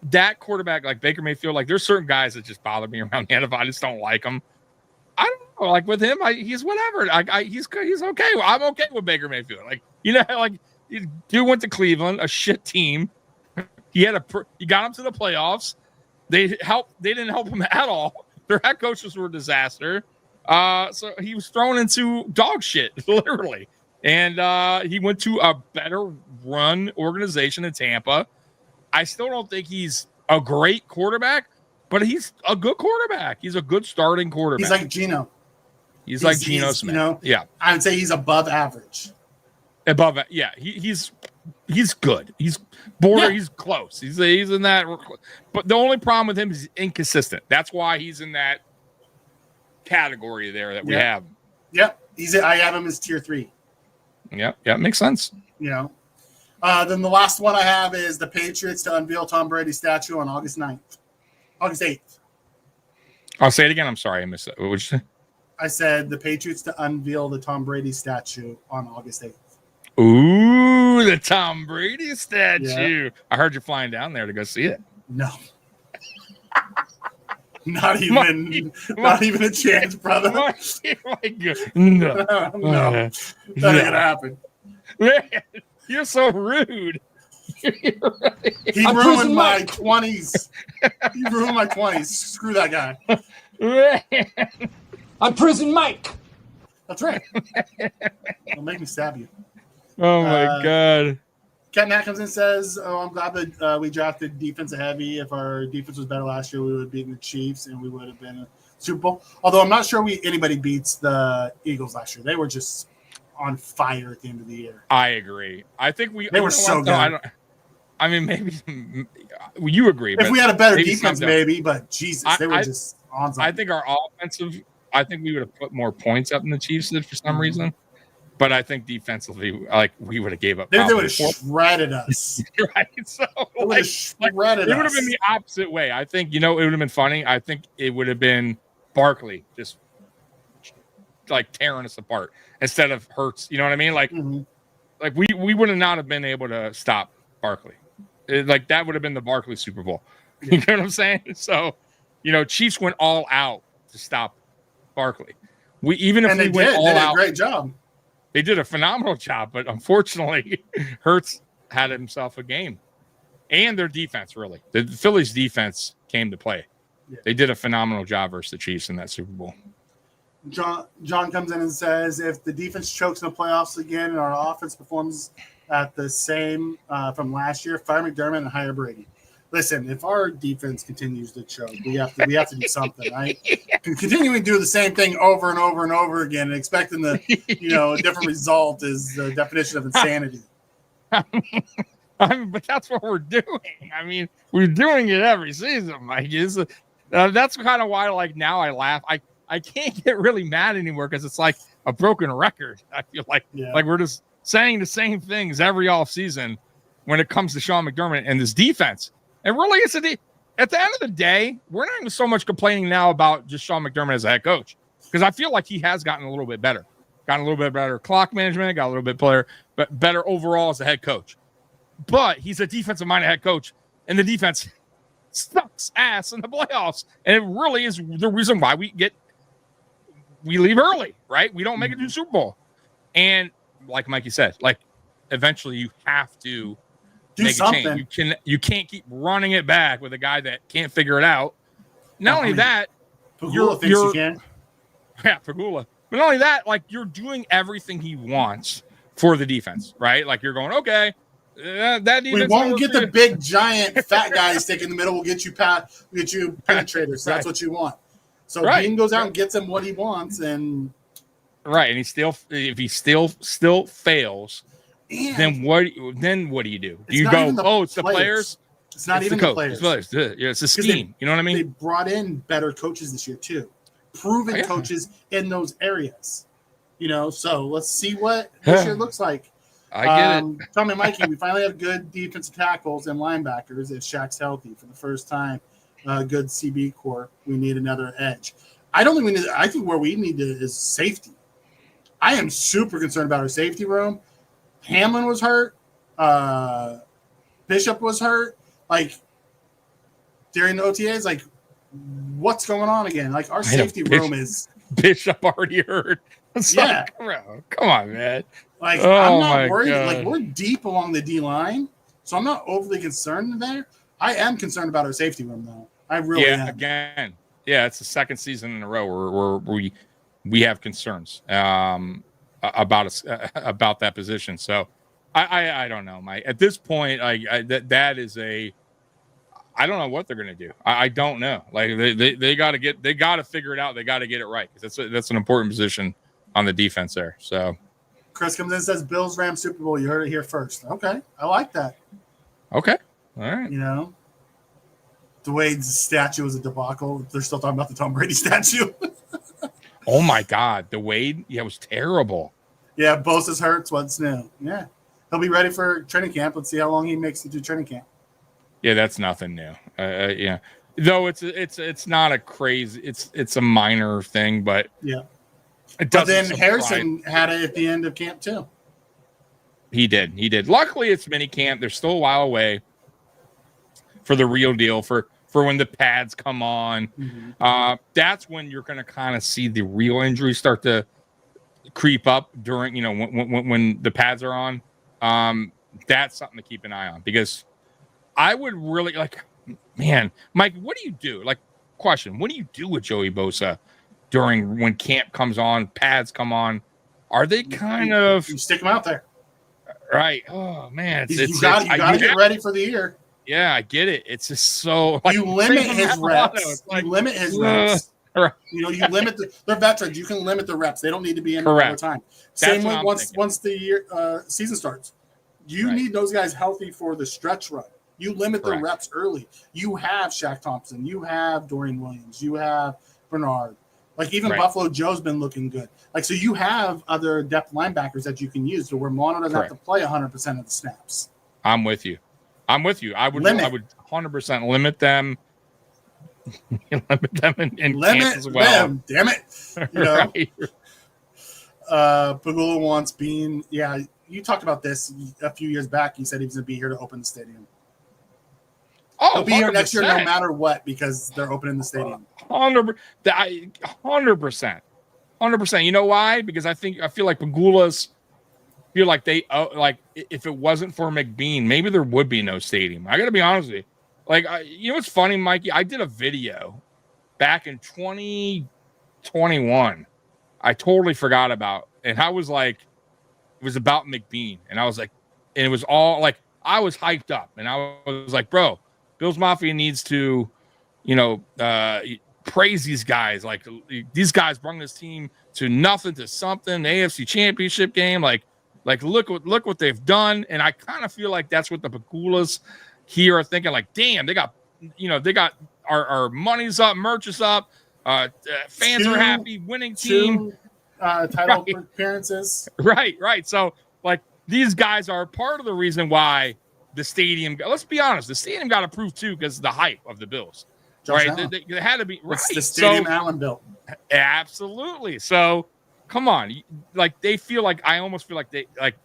that quarterback like Baker Mayfield. There's certain guys that just bother me around the NFL. I just don't like them. I don't know. With him, he's whatever. He's okay. I'm okay with Baker Mayfield. Dude went to Cleveland, a shit team. He got him to the playoffs. They didn't help him at all. Their head coaches were a disaster. So he was thrown into dog shit, literally. And he went to a better run organization in Tampa. I still don't think he's a great quarterback, but he's a good quarterback. He's a good starting quarterback. He's like Geno. He's like Geno Smith. Yeah. I would say he's above average. Yeah. He's good. He's border. Yeah. He's close. He's in that. But the only problem with him is inconsistent. That's why he's in that category there that we have. Yep. I have him as tier 3. Yeah. Yeah. Makes sense. Then the last one I have is the Patriots to unveil Tom Brady's statue on August 8th. I'll say it again. I'm sorry. I missed it. What did you say? I said the Patriots to unveil the Tom Brady statue on August 8th. Ooh, the Tom Brady statue. Yeah. I heard you're flying down there to go see it. No. Not even a chance, brother. No. No. That ain't gonna happen. Man, you're so rude. He ruined my 20s. Screw that guy. I'm Prison Mike. That's right. Don't make me stab you. Oh my God. Ken Matt comes in and says, "Oh, I'm glad that we drafted defensive heavy. If our defense was better last year, we would have beaten the Chiefs and we would have been a Super Bowl. Although I'm not sure anybody beats the Eagles last year. They were just on fire at the end of the year. I agree. I think they were so good. I mean, maybe you agree. If we had a better defense, maybe. But Jesus, they were just on something. I think our offensive. I think we would have put more points up than the Chiefs did for some reason. But I think defensively, like we would have gave up. They would have shredded us, right? So it would have shredded us. It would have been the opposite way. I think it would have been funny. I think it would have been Barkley just like tearing us apart instead of Hurts. You know what I mean? Like, like we would have not have been able to stop Barkley. Like that would have been the Barkley Super Bowl. Yeah. You know what I'm saying? So, Chiefs went all out to stop Barkley. We went all out. They did a great job. They did a phenomenal job, but unfortunately, Hurts had himself a game. And their defense, really. The Phillies' defense came to play. Yeah. They did a phenomenal job versus the Chiefs in that Super Bowl. John comes in and says, if the defense chokes in the playoffs again and our offense performs at the same from last year, fire McDermott and hire Brady. Listen, if our defense continues to choke, we have to do something, right? Continuing to do the same thing over and over and over again and expecting a different result is the definition of insanity. But that's what we're doing. I mean, we're doing it every season, Mike. That's kind of why, like, now I laugh. I can't get really mad anymore because it's like a broken record. I feel like we're just saying the same things every offseason when it comes to Sean McDermott and this defense. And really, at the end of the day, we're not even so much complaining now about just Sean McDermott as a head coach because I feel like he has gotten a little bit better. Gotten a little bit better clock management, got a little bit better overall as a head coach. But he's a defensive-minded head coach, and the defense sucks ass in the playoffs. And it really is the reason why we leave early, right? We don't make it to the Super Bowl. And like Mikey said, like eventually you have to make something. A change. You can't keep running it back with a guy that can't figure it out. Not only that, Pagula thinks you can. Yeah, Pagula. But not only that, like you're doing everything he wants for the defense, right? Like you're going, okay, that defense. We won't get the big giant fat guy stick in the middle. We'll get you penetrators. That's what you want. So Dean goes out and gets him what he wants, and and if he still fails. And then what do you do? Do you go, it's the players? It's not even the players. It's a scheme. You know what I mean? They brought in better coaches this year, too. Proven coaches in those areas. So let's see what this year looks like. I get it. Tell me, Mikey, we finally have good defensive tackles and linebackers if Shaq's healthy for the first time. Good CB core. We need another edge. I don't think we need – I think where we need is safety. I am super concerned about our safety room. Hamlin was hurt. Bishop was hurt. Like, during the OTAs, like, what's going on again? Like, our safety room is – Bishop already hurt. Come on, man. Like, I'm not worried. God. Like, we're deep along the D line, so I'm not overly concerned there. I am concerned about our safety room, though. I really am. Again. Yeah, it's the second season in a row where we have concerns. About that position. So I don't know, Mike. At this point, that is I don't know what they're gonna do. I don't know. Like they gotta figure it out. They gotta get it right because that's an important position on the defense there. So Chris comes in and says Bills Rams Super Bowl. You heard it here first. Okay, I like that. Okay, all right. The Wade's statue was a debacle. They're still talking about the Tom Brady statue. Oh my God, the Wade, it was terrible. Yeah, Bosa's hurts. What's new? Yeah, he'll be ready for training camp. Let's see how long he makes it to training camp. Yeah, that's nothing new. Yeah, though it's not a crazy. It's a minor thing, but yeah. But then Harrison had it at the end of camp too. He did. Luckily, it's mini camp. They're still a while away for the real deal. For when the pads come on, that's when you're going to kind of see the real injuries start to creep up during, when the pads are on. That's something to keep an eye on because I would really man, Mike, what do you do? Question, what do you do with Joey Bosa when camp comes on, pads come on? Are they kind of... You stick him out there. Right. Oh man, you got to get ready for the year. Yeah, I get it. It's just so like, you limit his reps. Like, you limit his reps. Right. You know, you limit they're veterans. You can limit the reps. They don't need to be in all the time. Same way once the year season starts. You need those guys healthy for the stretch run. You limit the reps early. You have Shaq Thompson. You have Dorian Williams. You have Bernard. Like even Buffalo Joe's been looking good. Like so, you have other depth linebackers that you can use to where Mono doesn't have to play 100% of the snaps. I'm with you. I would 100% limit them. Limit them in camp as well. Them, damn it! You know, Pagula wants Bean. Yeah, you talked about this a few years back. You said he was going to be here to open the stadium. Oh, he'll be here next year no matter what because they're opening the stadium. 100%. 100%. You know why? Because I feel like Pagula's feel like they like if it wasn't for McBean, maybe there would be no stadium. I got to be honest with you. Like, you know what's funny, Mikey? I did a video back in 2021. I totally forgot about, and I was like, it was about McBean, and I was like, and it was all like, I was hyped up, and I was like, bro, Bills Mafia needs to, you know, praise these guys. Like, these guys brought this team to nothing to something. The AFC Championship game, like look what they've done. And I kind of feel like that's what the Pagulas here are thinking. Like, damn, they got our money's up, merch is up, fans are happy, winning team, title appearances. Right. So, like, these guys are part of the reason why the stadium. Let's be honest, the stadium got approved too because of the hype of the Bills. Josh right? They had to be right. It's the stadium Allen built. Absolutely. So, come on, like they feel like I almost feel like they like,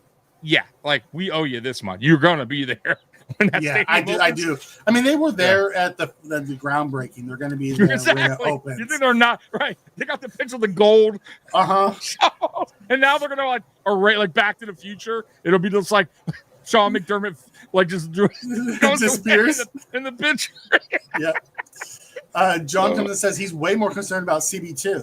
yeah, like we owe you this much. You're gonna be there. When that I do. I mean, they were there at the groundbreaking. They're going to be there when it opens. You think they're not right? They got the picture of the gold. And now they're going to like Back to the Future. It'll be just like Sean McDermott, like just disappears in the picture. Yeah. John comes and says he's way more concerned about CB2.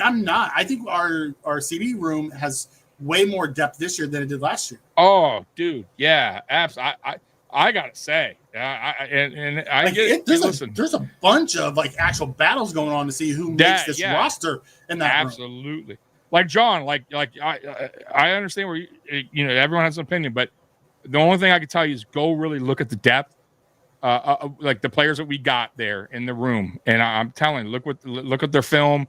I'm not. I think our CB room has way more depth this year than it did last year. Oh, dude, yeah, absolutely. I gotta say, I get it. There's a bunch of like actual battles going on to see who makes this roster in that absolutely. Room. Like John, like I understand where you know everyone has an opinion, but the only thing I can tell you is go really look at the depth, like the players that we got there in the room, and I'm telling you, look at their film.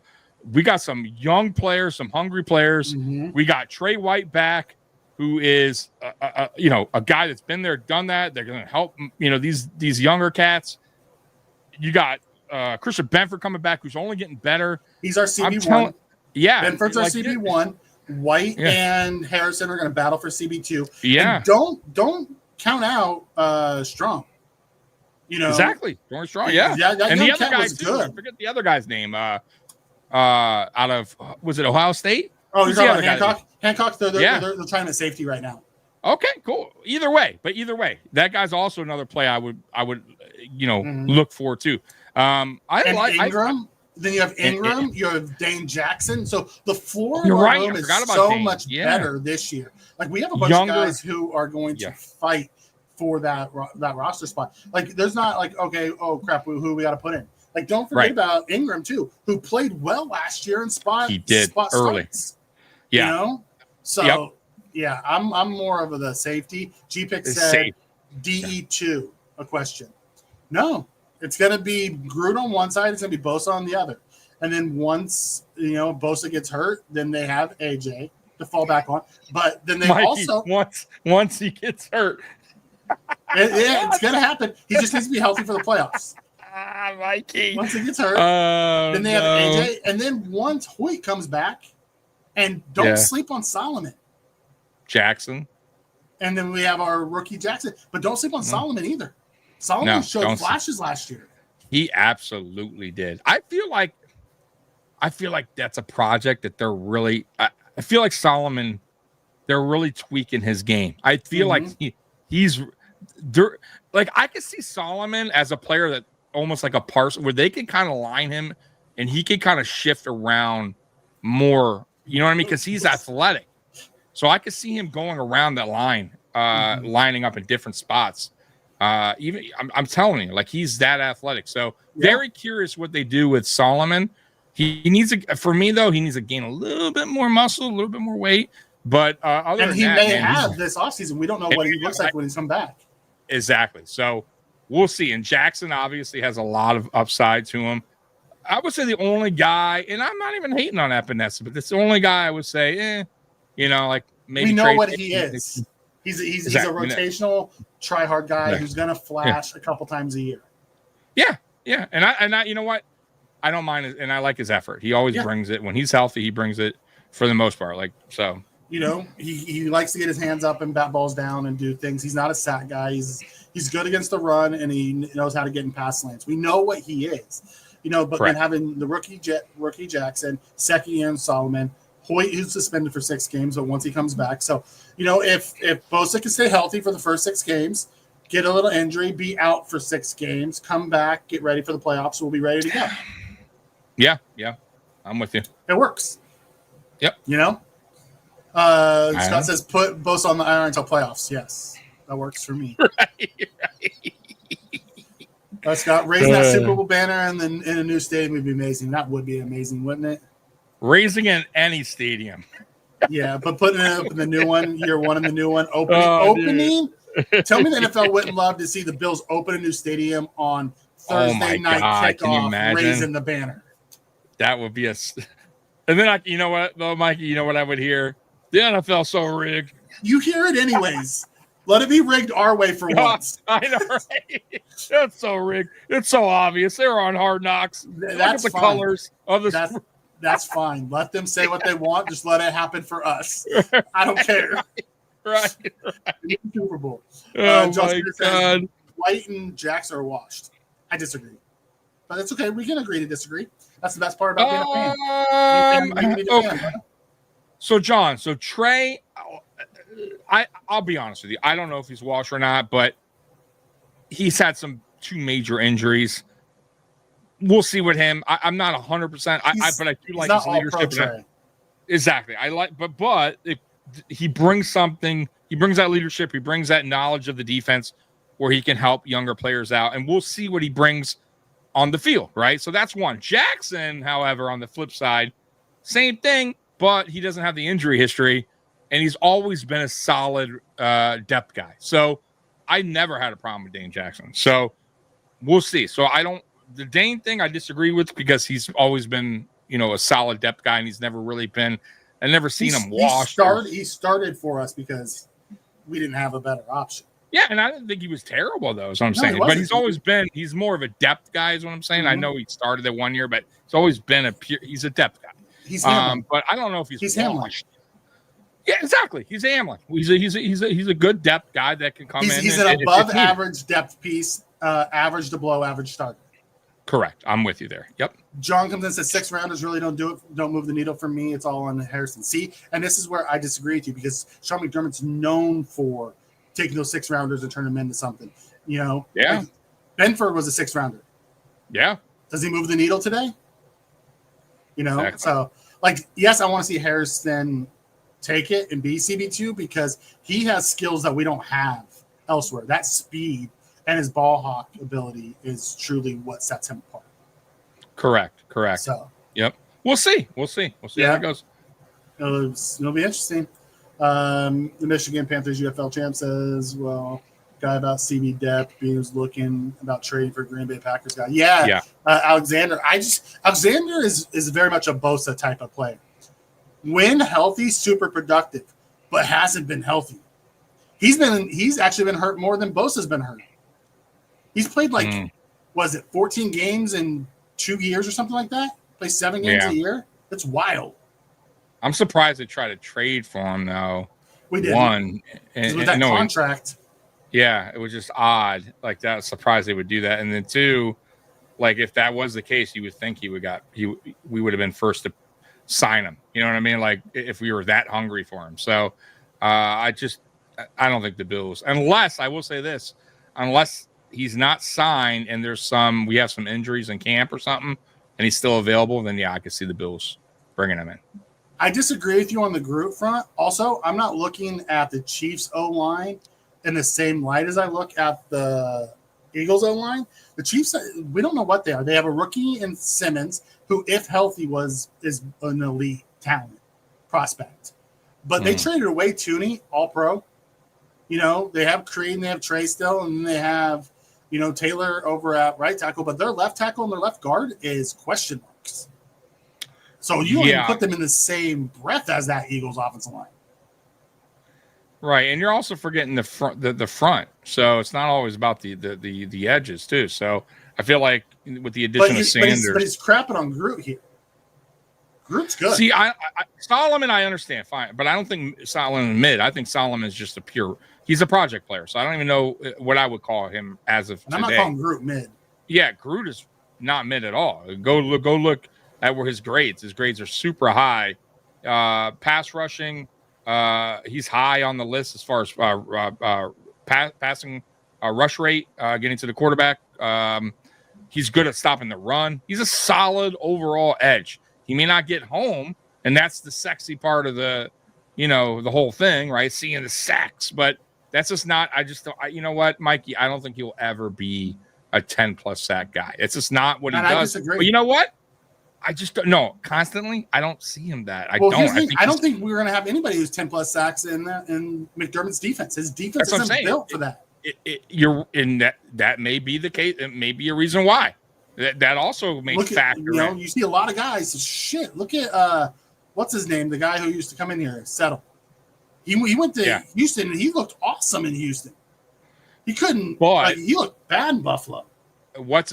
We got some young players, some hungry players. Mm-hmm. We got Trey White back, who is a guy that's been there, done that. They're going to help these younger cats. You got Christian Benford coming back, who's only getting better. He's our CB1. Yeah, Benford's our CB1. White and Harrison are going to battle for CB2. Yeah, and don't count out Strong. You know exactly, Jordan Strong. Yeah, and the other guy was too. good. I forget the other guy's name. Out of was it Ohio State? Oh, you're talking about Hancock? Hancock, they're trying to safety right now. Okay, cool. Either way, that guy's also another play I would look for too. Ingram. Then you have Ingram. You have Dane Jackson. So the floor room is so much better this year. Like we have a bunch of guys who are going to fight for that roster spot. Like there's not like oh crap, who we got to put in. Like, don't forget about Ingram, too, who played well last year in spot. He did early. Starts, You know? So, I'm more of the safety. G-Pick said DE2, a question. No, it's going to be Groot on one side. It's going to be Bosa on the other. And then once, Bosa gets hurt, then they have AJ to fall back on. But then they also. Once he gets hurt. It's going to happen. He just needs to be healthy for the playoffs. Mikey. Once he gets hurt, then they have AJ, and then once Hoyt comes back, and don't sleep on Solomon Jackson, and then we have our rookie Jackson, but don't sleep on Solomon either. Solomon showed flashes last year. He absolutely did. I feel like that's a project that they're really. I feel like Solomon, they're really tweaking his game. I feel like he's like I can see Solomon as a player that. Almost like a parcel where they can kind of line him and he can kind of shift around more, you know what I mean? Because he's athletic. So I could see him going around that line, lining up in different spots. Even I'm telling you, like, he's that athletic. So very curious what they do with Solomon. He needs for me though, he needs to gain a little bit more muscle, a little bit more weight. But other than that, may have this offseason. We don't know what he looks like when he's come back. Exactly. So we'll see. And Jackson obviously has a lot of upside to him. I would say the only guy, and I'm not even hating on Epinesa, but it's the only guy I would say, like maybe we know what he is. He's a rotational try-hard guy who's gonna flash a couple times a year. Yeah. And I you know what? I don't mind it, and I like his effort. He always brings it. When he's healthy, he brings it for the most part. Like, so. He likes to get his hands up and bat balls down and do things. He's not a sack guy. He's good against the run, and he knows how to get in pass lanes. We know what he is. But then having the rookie Jackson, Secchi, and Solomon, Hoyt, who's suspended for 6 games, but once he comes back. So, if Bosa can stay healthy for the first 6 games, get a little injury, be out for 6 games, come back, get ready for the playoffs, we'll be ready to go. Yeah. I'm with you. It works. Yep. Scott says put Bosa on the IR until playoffs. Yes, that works for me. Right. Scott, raising that Super Bowl banner in a new stadium would be amazing. That would be amazing, wouldn't it? Raising in any stadium. Yeah, but putting it up in the new one, year one in the new one, opening. Tell me the NFL wouldn't love to see the Bills open a new stadium on Thursday night kickoff, raising the banner. That would be and then you know what though, Mikey? You know what I would hear? The NFL so rigged. You hear it anyways. Let it be rigged our way for once. I know, right? That's so rigged. It's so obvious. They're on Hard Knocks. That's the colors of the. That's fine. Let them say what they want. Just let it happen for us. I don't care. Right. Super Bowl. Oh my God. White and Jacks are washed. I disagree, but it's okay. We can agree to disagree. That's the best part about being a fan. So John, Trey, I'll be honest with you. I don't know if he's washed or not, but he's had 2 major injuries. We'll see with him. I'm not 100%. But I do like his leadership. Exactly. I like, but he brings something. He brings that leadership. He brings that knowledge of the defense where he can help younger players out, and we'll see what he brings on the field. Right. So that's one. Jackson, however, on the flip side, same thing, but he doesn't have the injury history, and he's always been a solid depth guy. So I never had a problem with Dane Jackson. So we'll see. So the Dane thing I disagree with because he's always been, a solid depth guy, and he's never really been. I've never seen him washed. He started for us because we didn't have a better option. Yeah, and I didn't think he was terrible, though, is what I'm saying. But he's more of a depth guy, is what I'm saying. Mm-hmm. I know he started it 1 year, but he's always been he's a depth guy. He's Hamlin. But I don't know if he's Hamlin. Yeah, exactly. He's Hamlin. He's a good depth guy that can come in. He's an above average depth piece, average to below average starter. Correct. I'm with you there. Yep. John comes in and says 6 rounders really don't move the needle for me. It's all on Harrison. See, and this is where I disagree with you because Sean McDermott's known for taking those 6 rounders and turning them into something. Yeah. Like Benford was a 6 rounder. Yeah. Does he move the needle today? Exactly. So yes, I want to see Harrison take it and be CB2 because he has skills that we don't have elsewhere. That speed and his ball hawk ability is truly what sets him apart. Correct. So, yep. We'll see how it goes. It'll be interesting. The Michigan Panthers UFL champ says, well, guy about CB depth, he was looking about trading for Green Bay Packers guy. Yeah. Alexander. Alexander is very much a Bosa type of player. When healthy, super productive, but hasn't been healthy. He's actually been hurt more than Bosa's been hurt. He's played 14 games in 2 years or something like that? Play 7 games a year? That's wild. I'm surprised they tried to trade for him, though. We did. One. With that contract. Yeah, it was just odd. Like that, surprised they would do that. And then 2, like if that was the case, you would think we would have been first to sign him. You know what I mean? Like if we were that hungry for him. So I don't think the Bills, unless I will say this, unless he's not signed and we have some injuries in camp or something and he's still available, then I could see the Bills bringing him in. I disagree with you on the Groot front. Also, I'm not looking at the Chiefs O-line in the same light as I look at the Eagles O-line. The Chiefs, we don't know what they are. They have a rookie in Simmons, who, if healthy, is an elite talent prospect. But they traded away Tooney, all-pro. You know, they have Creed and they have Trey still, and then they have, you know, Taylor over at right tackle. But their left tackle and their left guard is question marks. So you don't even put them in the same breath as that Eagles offensive line. Right, and you're also forgetting the front. The front. So it's not always about the edges too. So I feel like with the addition of Sanders, but he's crapping on Groot here. Groot's good. See, I Solomon, I understand, fine, but I don't think Solomon mid. I think Solomon is just he's a project player. So I don't even know what I would call him as of today. I'm not calling Groot mid. Yeah, Groot is not mid at all. Go look at where his grades. His grades are super high. Pass rushing, he's high on the list as far as passing rush rate, getting to the quarterback. He's good at stopping the run. He's a solid overall edge. He may not get home, and that's the sexy part of the whole thing, right? Seeing the sacks, but that's just not. You know what, Mikey? I don't think he'll ever be a 10+ sack guy. It's just not what he does. I disagree. But you know what? I just don't know. Constantly, I don't see him that. I don't think we're going to have anybody who's 10+ sacks in McDermott's defense. His defense isn't built for that. You're in that may be the case. It may be a reason why. That also may factor in. You see a lot of guys. Shit, look at what's his name? The guy who used to come in here, Settle. He went to Houston and he looked awesome in Houston. He couldn't. He looked bad in Buffalo.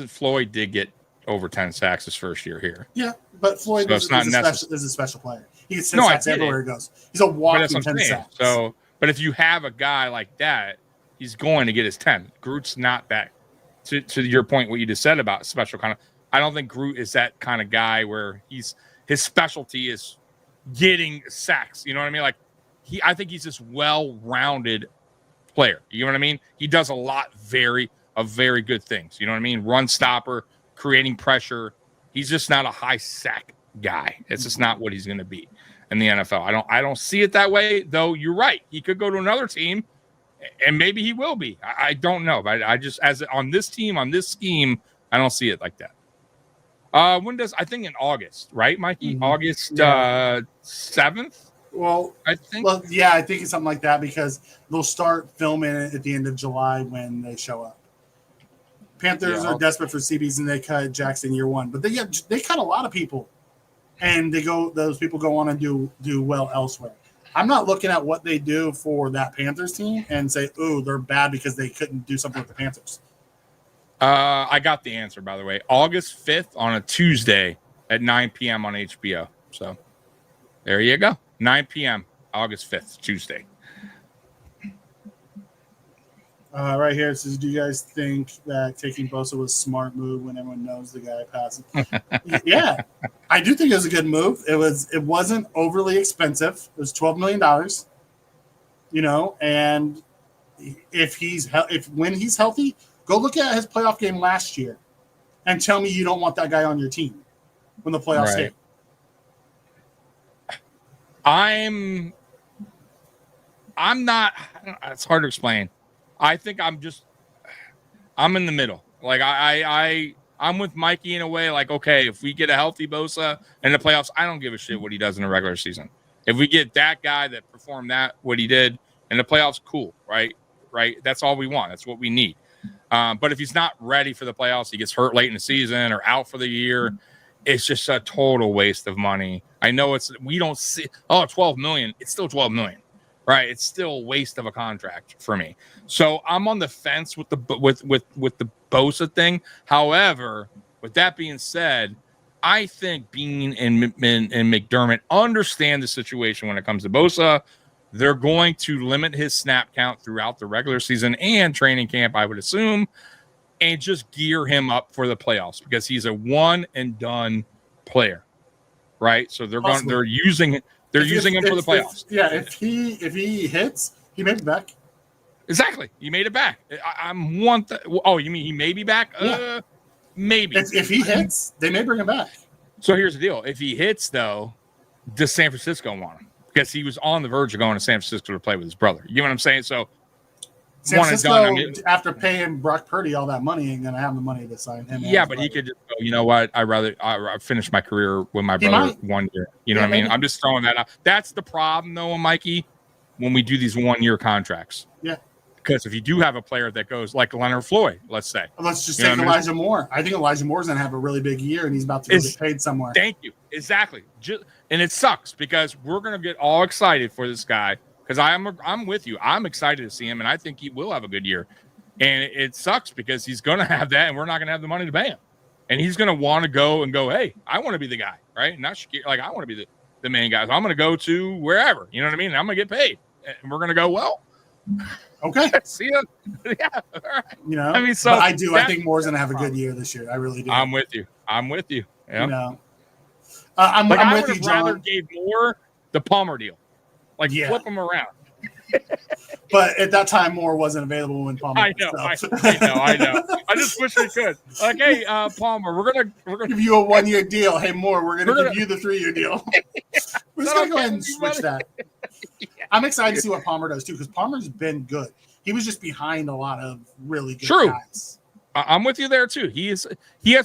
Floyd did get over 10 sacks his first year here. Yeah, but Floyd is a special player. He gets 10 sacks everywhere he goes. He's a walking 10 sacks. So, but if you have a guy like that, he's going to get his 10. Groot's not that. To your point, what you just said about special kind of, I don't think Groot is that kind of guy where his specialty is getting sacks. You know what I mean? Like I think he's this well-rounded player. You know what I mean? He does a lot very good things. You know what I mean? Run stopper, creating pressure. He's just not a high sack guy. It's just not what he's going to be in the NFL. I don't see it that way, though. You're right. He could go to another team. And maybe he will be. I don't know. But I just, as on this team, on this scheme, I don't see it like that. I think in August, right, Mikey? Mm-hmm. August 7th? Well, I think. Well, yeah, I think it's something like that because they'll start filming it at the end of July when they show up. Panthers are desperate for CBs and they cut Jackson year one. But they cut a lot of people. And those people go on and do well elsewhere. I'm not looking at what they do for that Panthers team and say, "Ooh, they're bad because they couldn't do something with the Panthers." I got the answer, by the way. August 5th on a Tuesday at 9 p.m. on HBO. So there you go. 9 p.m. August 5th, Tuesday. Right here it says, do you guys think that taking Bosa was a smart move when everyone knows the guy passing? Yeah, I do think it was a good move. It wasn't overly expensive. It was $12 million. And when he's healthy, go look at his playoff game last year and tell me you don't want that guy on your team when the playoffs hit. I'm not. It's hard to explain. I think I'm in the middle. Like I'm with Mikey in a way. Like, okay, if we get a healthy Bosa in the playoffs, I don't give a shit what he does in the regular season. If we get that guy that performed what he did in the playoffs, cool, right? That's all we want. That's what we need. But if he's not ready for the playoffs, he gets hurt late in the season or out for the year. It's just a total waste of money. I know we don't see, $12 million. It's still $12 million. Right, it's still a waste of a contract for me. So I'm on the fence with the Bosa thing. However, with that being said, I think Bean and McDermott understand the situation when it comes to Bosa. They're going to limit his snap count throughout the regular season and training camp, I would assume, and just gear him up for the playoffs because he's a one and done player. Right, so they're using it. They're using him for the playoffs. If he hits, he made it back. Exactly, he made it back. You mean he may be back? Yeah. Maybe. If he hits, they may bring him back. So here's the deal: if he hits, though, does San Francisco want him? Because he was on the verge of going to San Francisco to play with his brother. You know what I'm saying? So San Francisco, after paying Brock Purdy all that money, ain't gonna have the money to sign him. Yeah, but he could just go, you know what? I finish my career with my brother 1 year. You know what I mean? I'm just throwing that out. That's the problem, though, Mikey, when we do these 1 year contracts. Yeah. Because if you do have a player that goes like Leonard Floyd, let's say. Let's just take Elijah Moore. I think Elijah Moore's going to have a really big year, and he's about to get paid somewhere. Thank you. Exactly. And it sucks because we're going to get all excited for this guy because I'm with you. I'm excited to see him, and I think he will have a good year. And it sucks because he's going to have that, and we're not going to have the money to pay him. And he's going to want to go, hey, I want to be the guy, right? Not Shakir, like I want to be the main guy. So I'm going to go to wherever. You know what I mean? And I'm going to get paid. And we're going to go, well, okay. See ya. Yeah. All right. You know, I mean, so I do. I think Moore's going to have a good year this year. I really do. I'm with you. Yeah. You know, I'm with you, John. Rather gave Moore the Palmer deal. Like, flip him around. But at that time, Moore wasn't available when Palmer. I know. I just wish we could. Like, hey, Palmer, we're gonna give you a 1 year deal. Hey, Moore, we're gonna give you the 3 year deal. We're just gonna go ahead and switch that. I'm excited to see what Palmer does too, because Palmer's been good. He was just behind a lot of really good guys. I'm with you there too. He has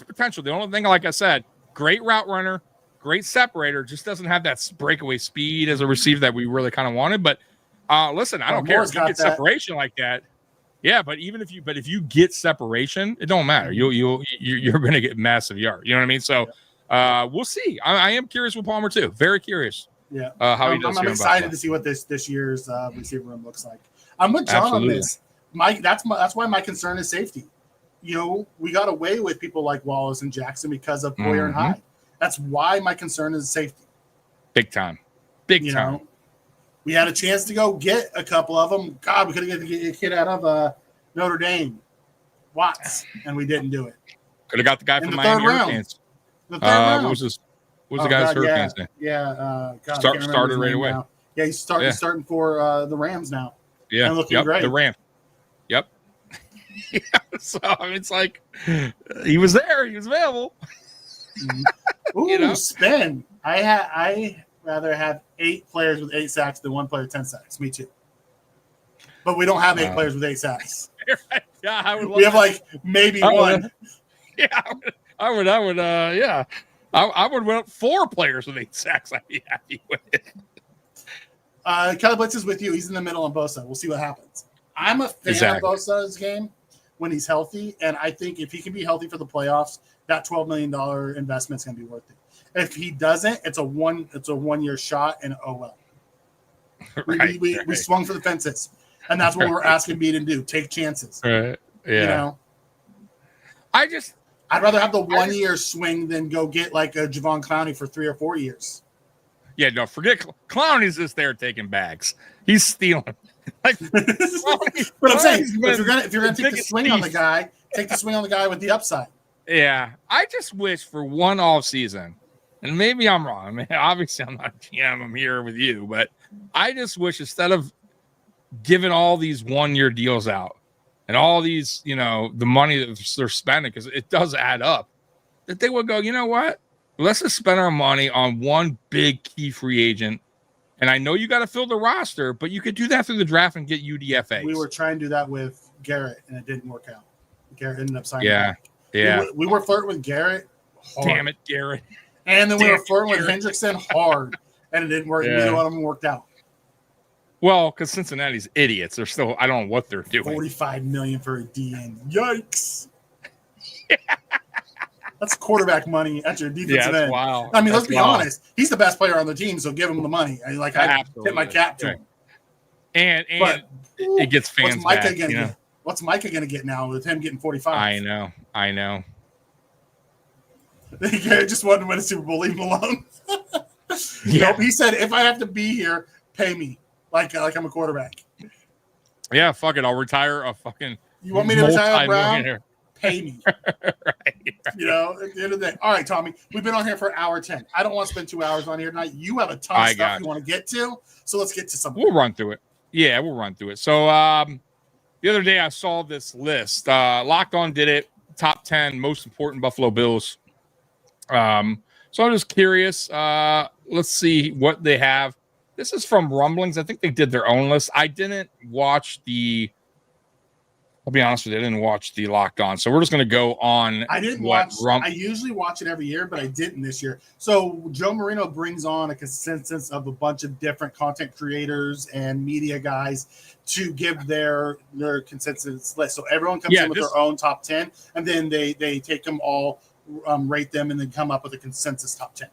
potential. The only thing, like I said, great route runner, great separator, just doesn't have that breakaway speed as a receiver that we really kind of wanted. But listen, I don't care if you get separation like that. Yeah, but if you get separation, it don't matter. You're going to get massive yard. You know what I mean? So we'll see. I am curious with Palmer too. Very curious. Yeah, how he does. I'm excited to see what this year's receiver room looks like. I'm with John on this, Mike. That's why my concern is safety. You know, we got away with people like Wallace and Jackson because of Poyer and Hyde. That's why my concern is safety. Big time. Big time. Know, we had a chance to go get a couple of them. God, we could have get a kid out of Notre Dame, Watts, and we didn't do it. Could have got the guy from Miami Hurricanes. The third round. What was the guy's Hurricanes name? Yeah. Started right away. Now. Yeah, he's starting for the Rams now. Yeah. And looking great. The Rams. Yep. Yeah, so I mean, it's like he was there. He was available. Ooh, spin. I rather have 8 players with 8 sacks than 1 player with 10 sacks. Me too. But we don't have 8 players with 8 sacks. Yeah, we have like maybe 1. Yeah, I would. Yeah, I would want 4 players with 8 sacks. I'd be happy with it. Kelly Blitz is with you. He's in the middle on Bosa. We'll see what happens. I'm a fan of Bosa's game when he's healthy, and I think if he can be healthy for the playoffs, that $12 million investment is going to be worth it. If he doesn't, it's a 1 year shot, and oh well. We swung for the fences, and that's what we're asking B to do. Take chances. Right. Yeah. You know. I'd rather have the 1 year swing than go get like a Javon Clowney for 3 or 4 years. Yeah, no, forget Clowney's just there taking bags. He's stealing. Like, but I'm saying if you're gonna take the swing on the guy, take the swing on the guy with the upside. Yeah, I just wish for one off season, and maybe I'm wrong. I mean, obviously I'm not GM. I'm here with you, but I just wish instead of giving all these 1 year deals out and all these, the money that they're spending, because it does add up, that they would go, you know what? Let's just spend our money on one big key free agent. And I know you got to fill the roster, but you could do that through the draft and get UDFAs. We were trying to do that with Garrett, and it didn't work out. Garrett ended up signing back. Yeah. We were flirting with Garrett hard. Damn it, Garrett. And then we were flirting with Hendrickson hard, and it didn't work. Yeah. Neither one of them worked out. Well, because Cincinnati's idiots. They're still, I don't know what they're doing. $45 million for a DN. Yikes. That's quarterback money at your defensive end. Wow. I mean, let's be honest. He's the best player on the team, so give him the money. I tip my cap to him. And it gets fans back. What's Micah going to get now with him getting 45? I know. Garrett just wanted to win a Super Bowl. Leave him alone. Nope, he said, if I have to be here, pay me like I'm a quarterback. Yeah, fuck it. I'll retire a fucking. You want me to retire Brown? Pay me. Right. At the end of the day. All right, Tommy, we've been on here for hour 10. I don't want to spend 2 hours on here tonight. You have a ton of stuff you want to get to, so let's get to something. We'll run through it. Yeah, we'll run through it. So the other day I saw this list. Locked On did it. Top 10 most important Buffalo Bills. So So I'm just curious. Let's see what they have. This is from Rumblings. I think they did their own list. I didn't watch I'll be honest with you, I didn't watch the Locked On. So we're just going to go on. I didn't watch. I usually watch it every year, but I didn't this year. So Joe Marino brings on a consensus of a bunch of different content creators and media guys to give their consensus list. So everyone comes in with their own top 10, and then they take them all, rate them, and then come up with a consensus top 10.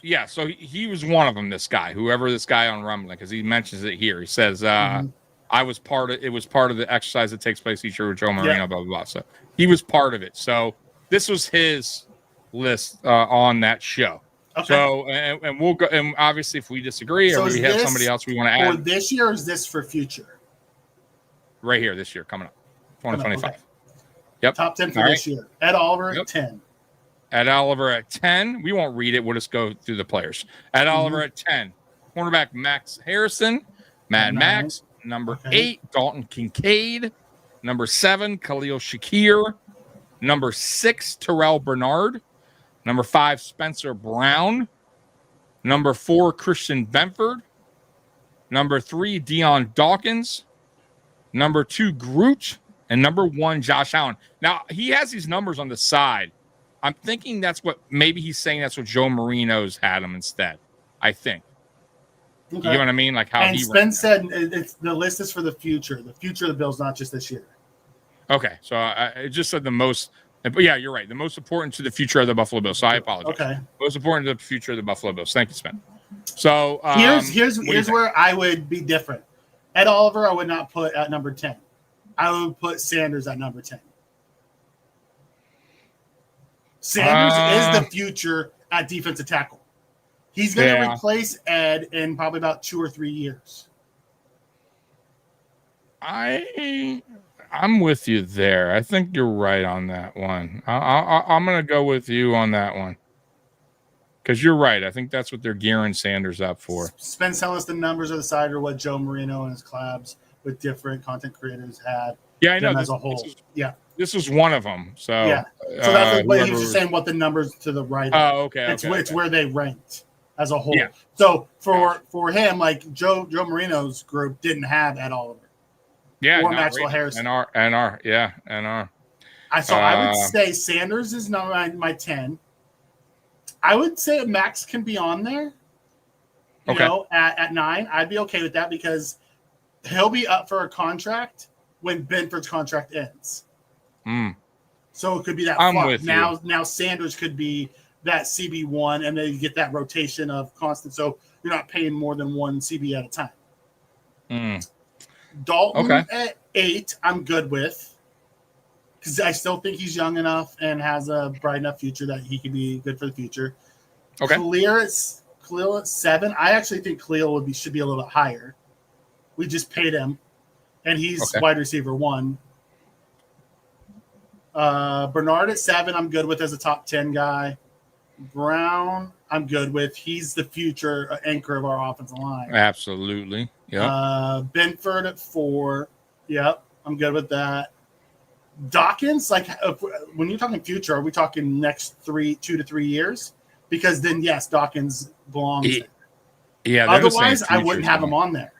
Yeah, so he was one of them, this guy, whoever this guy on Rumbling, because he mentions it here. He says, it was part of the exercise that takes place each year with Joe Marino, blah, blah, blah. So he was part of it. So this was his list on that show. Okay. So, and we'll go, and obviously if we disagree or we have somebody else we want to add. For this year, or is this for future? Right here, this year, coming up, 2025. Okay. Yep. Top 10 for this year. Ed Oliver at 10. Ed Oliver at 10. We won't read it. We'll just go through the players. Ed Oliver at 10. Cornerback Max Harrison. Mad Max. Number 8, Dalton Kincaid. Number 7, Khalil Shakir. Number 6, Terrell Bernard. Number 5, Spencer Brown. Number 4, Christian Benford. Number 3, Deion Dawkins. Number 2, Groot. And number 1, Josh Allen. Now, he has these numbers on the side. I'm thinking that's what, maybe he's saying that's what Joe Marino's had him instead. I think. Okay. You know what I mean? Like how and Spen said it's the list is for the future. The future of the Bills, not just this year. Okay. So I just said the most. But yeah, you're right. The most important to the future of the Buffalo Bills. So I apologize. Okay. Most important to the future of the Buffalo Bills. Thank you, Spen. So here's where I would be different. Ed Oliver, I would not put at number 10. I would put Sanders at number 10. Sanders is the future at defensive tackle. He's going to replace Ed in probably about 2 or 3 years. I'm with you there. I think you're right on that one. I'm going to go with you on that one. Because you're right. I think that's what they're gearing Sanders up for. Spence telling us the numbers of the side are what Joe Marino and his collabs with different content creators had. Yeah, I know. As a whole. This is one of them. So yeah. So that's what he was just saying. What the numbers to the right. Oh, okay. It's where they ranked as a whole. Yeah. So for him, like Joe Marino's group didn't have Ed Oliver. Yeah. Or Maxwell Harrison. And our. I would say Sanders is not my 10. I would say Max can be on there. You know, at 9. I'd be okay with that because he'll be up for a contract when Benford's contract ends. So it could be that now Sanders could be that CB1 and then you get that rotation of constant. So you're not paying more than one CB at a time. Dalton at 8, I'm good with because I still think he's young enough and has a bright enough future that he could be good for the future. Okay. Khalil at 7. I actually think Khalil should be a little bit higher. We just paid him, and he's wide receiver 1. Bernard at 7, I'm good with as a top 10 guy. Brown, I'm good with. He's the future anchor of our offensive line. Absolutely. Yeah. Benford at 4. Yep, I'm good with that. Dawkins, like when you're talking future, are we talking next 2 to 3 years? Because then, yes, Dawkins belongs there. Yeah. Otherwise, I wouldn't have him on there.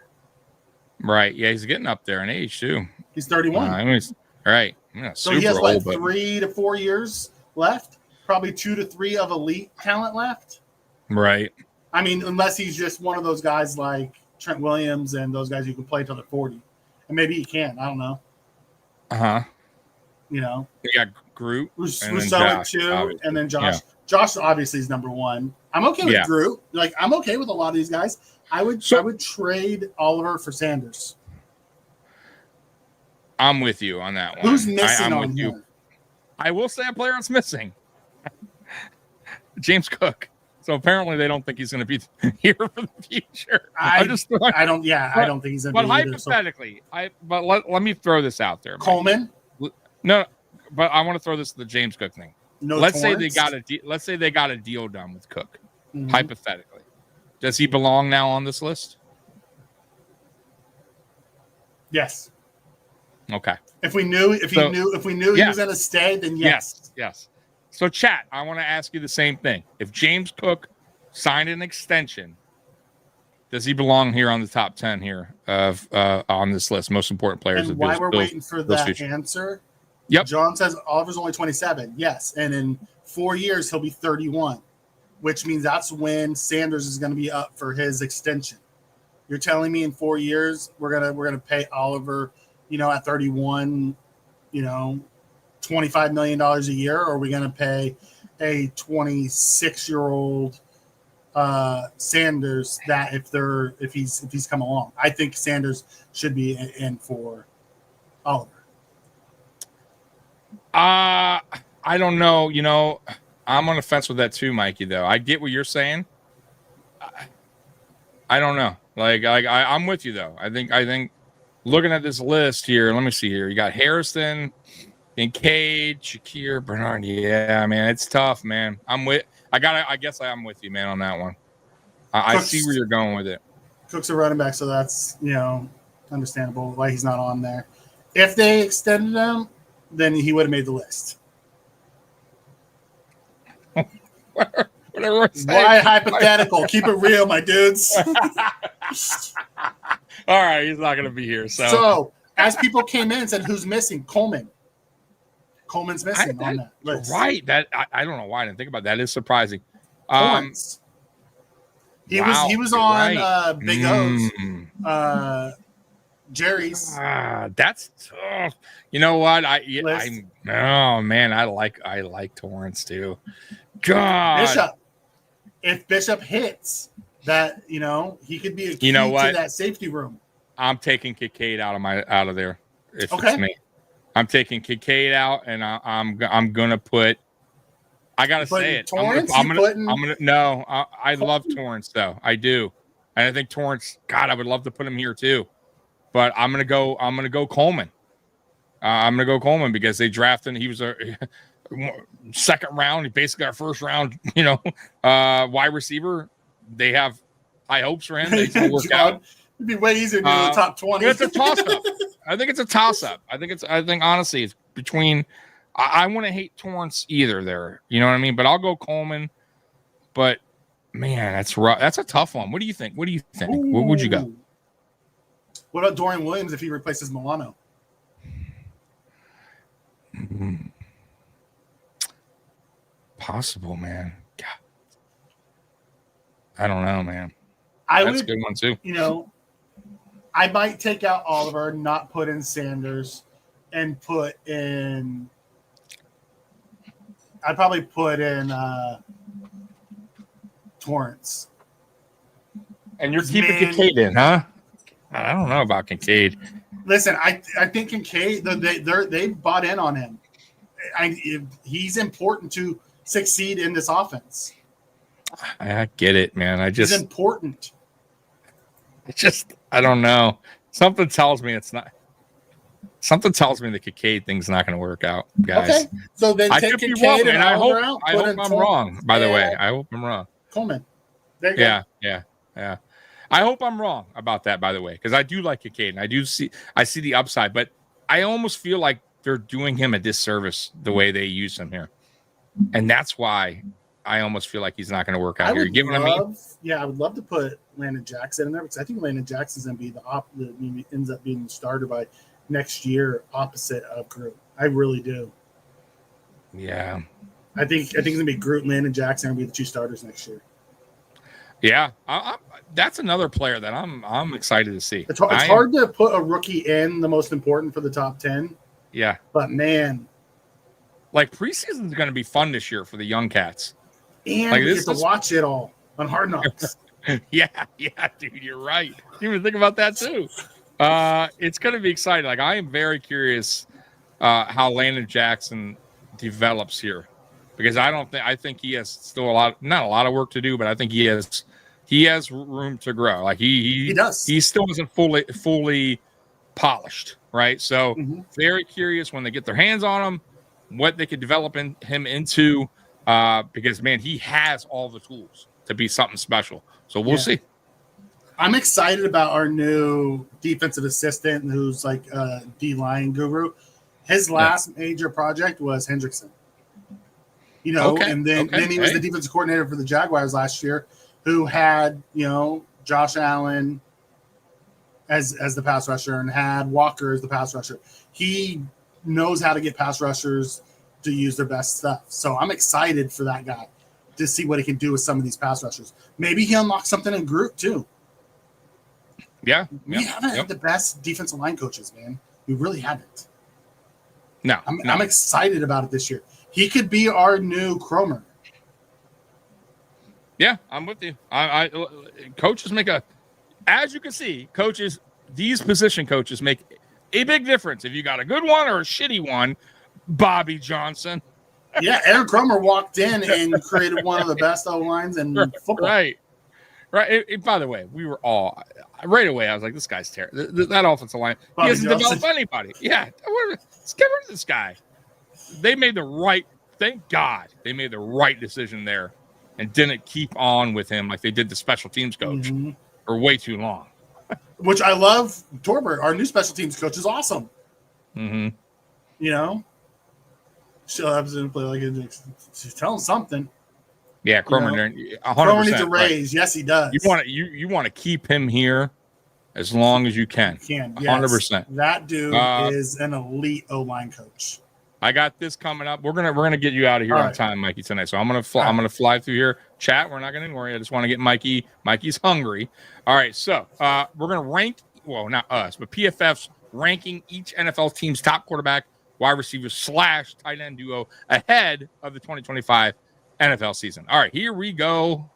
Right. Yeah, he's getting up there in age too. He's 31. Right. Yeah, so he has 3 to 4 years left. Probably 2 to 3 of elite talent left. Right. I mean, unless he's just one of those guys like Trent Williams and those guys who can play until they're 40. And maybe he can. I don't know. You know. We got Groot. Rousseau at 2, and then Josh. Yeah. Josh obviously is number 1. I'm okay with Groot. Like, I'm okay with a lot of these guys. I would trade Oliver for Sanders. I'm with you on that one. Who's missing on you? I will say a player that's missing. James Cook. So apparently they don't think he's going to be here for the future. I don't think he's going to be. But hypothetically, let me throw this out there. Coleman? No, but I want to throw this to the James Cook thing. Let's say they got a deal done with Cook. Hypothetically, does he belong now on this list? Yes. Okay. If we knew he was going to stay, then yes. Yes. So, chat, I want to ask you the same thing. If James Cook signed an extension, does he belong here on the top 10 here of on this list? Most important players. And why we're waiting for that answer? Yep. John says Oliver's only 27. Yes, and in 4 years he'll be 31, which means that's when Sanders is going to be up for his extension. You're telling me in 4 years we're gonna pay Oliver, at 31, $25 million a year, or are we gonna pay a 26-year-old Sanders that if he's come along? I think Sanders should be in for Oliver. I don't know. I'm on the fence with that too, Mikey. Though I get what you're saying. I don't know. I'm with you though. I think looking at this list here, let me see here. You got Harrison, Kincaid, Shakir, Bernard. Yeah, man, it's tough, man. I guess I'm with you, man, on that one. I see where you're going with it. Cook's a running back, so that's understandable why he's not on there. If they extended him, then he would have made the list. Why hypothetical? Keep it real, my dudes. All right, he's not going to be here. So, as people came in and said, "Who's missing?" Coleman's missing on that list. Right. I don't know why I didn't think about that. That is surprising. He was on Big O's. Jerry's. That's tough. You know what? I like Torrance too. God. Bishop. If Bishop hits that, he could be a key to that safety room. I'm taking Kincaid out of there. If it's me, I'm taking Kincaid out, and I'm gonna put. I gotta say it. Torrance? I love Torrance though. I do, and I think Torrance. God, I would love to put him here too, but I'm gonna go Coleman. I'm gonna go Coleman because they drafted. He was a second round, basically our first round, wide receiver. They have high hopes for him. He's gonna work out. It'd be way easier to do the top 20. It's a toss-up. I think it's a toss-up. I think honestly it's between. I wouldn't hate Torrance either there. You know what I mean? But I'll go Coleman. But man, that's rough. That's a tough one. What do you think? Ooh. What would you go? What about Dorian Williams if he replaces Milano? Possible, man. God. I don't know, man. That's a good one too. I might take out Oliver, not put in Sanders, and put in. I'd probably put in Torrance. And you're keeping Kincaid in, huh? I don't know about Kincaid. Listen, I think Kincaid they bought in on him. He's important to succeed in this offense. I get it, man. He's important. I don't know. Something tells me it's not. Something tells me the Kincaid thing's not going to work out, guys. Okay, so then I take could be Kincaid wrong, and I hope I'm Torrance wrong. By the way, I hope I'm wrong. Coleman. There you go. Yeah. I hope I'm wrong about that. By the way, because I do like Kincaid, and I see the upside, but I almost feel like they're doing him a disservice the way they use him here, and that's why I almost feel like he's not going to work out here. I would love to put Landon Jackson in there because I think Landon Jackson's going to be ends up being the starter by next year, opposite of Groot. I really do. Yeah. I think it's going to be Groot and Landon Jackson will be the two starters next year. Yeah, that's another player that I'm excited to see. It's hard to put a rookie in the most important for the top 10. Yeah. But, man. Like, preseason is going to be fun this year for the young cats. And you get to watch it all on Hard Knocks. yeah, dude, you're right. You even think about that, too. It's going to be exciting. Like, I am very curious how Landon Jackson develops here. Because I think he has still not a lot of work to do, but I think he has room to grow. Like he does. He still isn't fully polished, right? So very curious when they get their hands on him, what they could develop him into. Because man, he has all the tools to be something special. So we'll see. I'm excited about our new defensive assistant, who's like a D-line guru. His last major project was Hendrickson. and then he was the defensive coordinator for the Jaguars last year, who had, Josh Allen as the pass rusher and had Walker as the pass rusher. He knows how to get pass rushers to use their best stuff. So I'm excited for that guy to see what he can do with some of these pass rushers. Maybe he unlocks something in Groot too. Yeah. We haven't had the best defensive line coaches, man. We really haven't. No. I'm excited about it this year. He could be our new Cromer. Yeah, I'm with you. I coaches make as you can see, these position coaches make a big difference. If you got a good one or a shitty one, Bobby Johnson. Yeah, Aaron Cromer walked in and created one of the best O-lines in football. Right. By the way, we were all right away. I was like, "This guy's terrible. That offensive line. He hasn't developed anybody." Yeah, let's get rid of this guy. They made thank God they made the right decision there, and didn't keep on with him like they did the special teams coach for way too long. Which I love. Torbert, our new special teams coach, is awesome. Mm-hmm. She'll absolutely play like it. Tell him something. Yeah, Cromer, 100%. Cromer needs a raise. Right. Yes, he does. You want to keep him here as long as you can. You can, yes. 100%. That dude is an elite O-line coach. I got this coming up. We're gonna get you out of here on time, Mikey, tonight. So I'm gonna fly through here. Chat. We're not gonna worry. I just want to get Mikey. Mikey's hungry. All right. So we're gonna rank. Well, not us, but PFF's ranking each NFL team's top quarterback, wide receivers / tight end duo ahead of the 2025 NFL season. All right, here we go,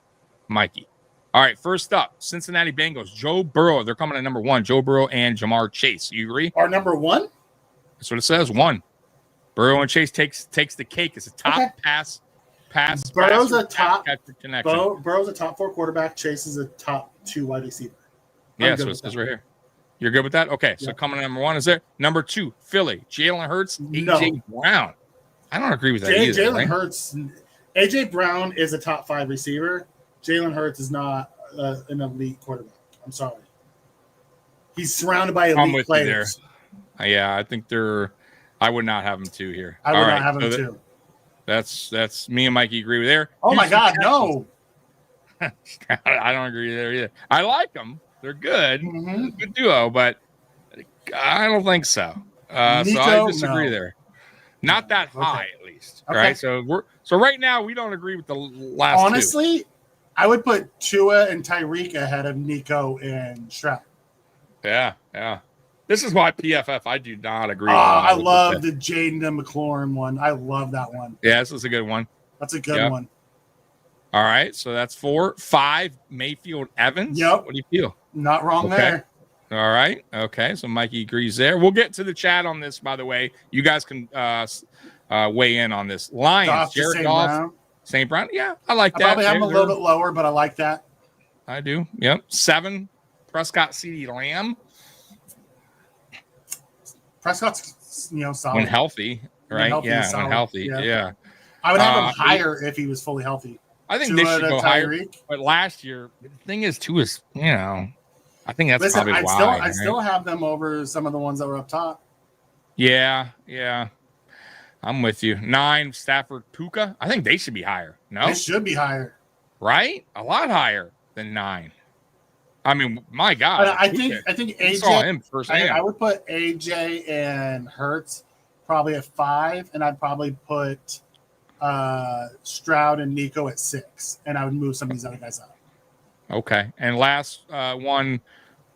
Mikey. All right, first up, Cincinnati Bengals, Joe Burrow. They're coming at number 1, Joe Burrow and Jamar Chase. You agree? Our number 1? That's what it says, 1. Burrow and Chase takes the cake. It's a top pass. Burrow's a top connection. Burrow's a top 4 quarterback. Chase is a top 2 wide receiver. Yeah, so it says right here. You're good with that? Okay, so coming at number 1 is there. Number 2, Philly, Jalen Hurts, AJ Brown. I don't agree with that either. Jalen Hurts. AJ Brown is a top 5 receiver. Jalen Hurts is not an elite quarterback. I'm sorry. He's surrounded by elite players. Yeah, I think I would not have him 2 here. I would not have him 2. That's me and Mikey agree with there. Oh my God, no. I don't agree there either. I like them. They're good. Mm-hmm. Good duo, but I don't think so. So I disagree there. Not that high, at least. Okay. All right. So right now we don't agree with the last. Honestly, 2. I would put Tua and Tyreek ahead of Nico and Stroud. Yeah. This is why PFF I do not agree. I love the Jaden and McLaurin one. I love that one. Yeah, this is a good one. That's a good one. All right, so that's 4. 5, Mayfield Evans. Yep. What do you feel? Not wrong there. All right. Okay, so Mikey agrees there. We'll get to the chat on this, by the way. You guys can weigh in on this. Lions, Jared Goff, St. Brown. Yeah, I like that. I probably have them a little bit lower, but I like that. I do. Yep. 7, Prescott, CeeDee Lamb. Prescott's, solid. When healthy, right? When healthy. Yeah. I would have him higher if he was fully healthy. I think they should go higher. But last year, the thing is, too, is, I think that's probably why. I still have them over some of the ones that were up top. Yeah. I'm with you. 9, Stafford, Puka. I think they should be higher. No? They should be higher. Right? A lot higher than 9. I mean, my God. I think AJ. I saw him firsthand. I would put AJ and Hurts probably at 5, and I'd probably put Stroud and Nico at 6, and I would move some of these other guys up. Okay. And last one,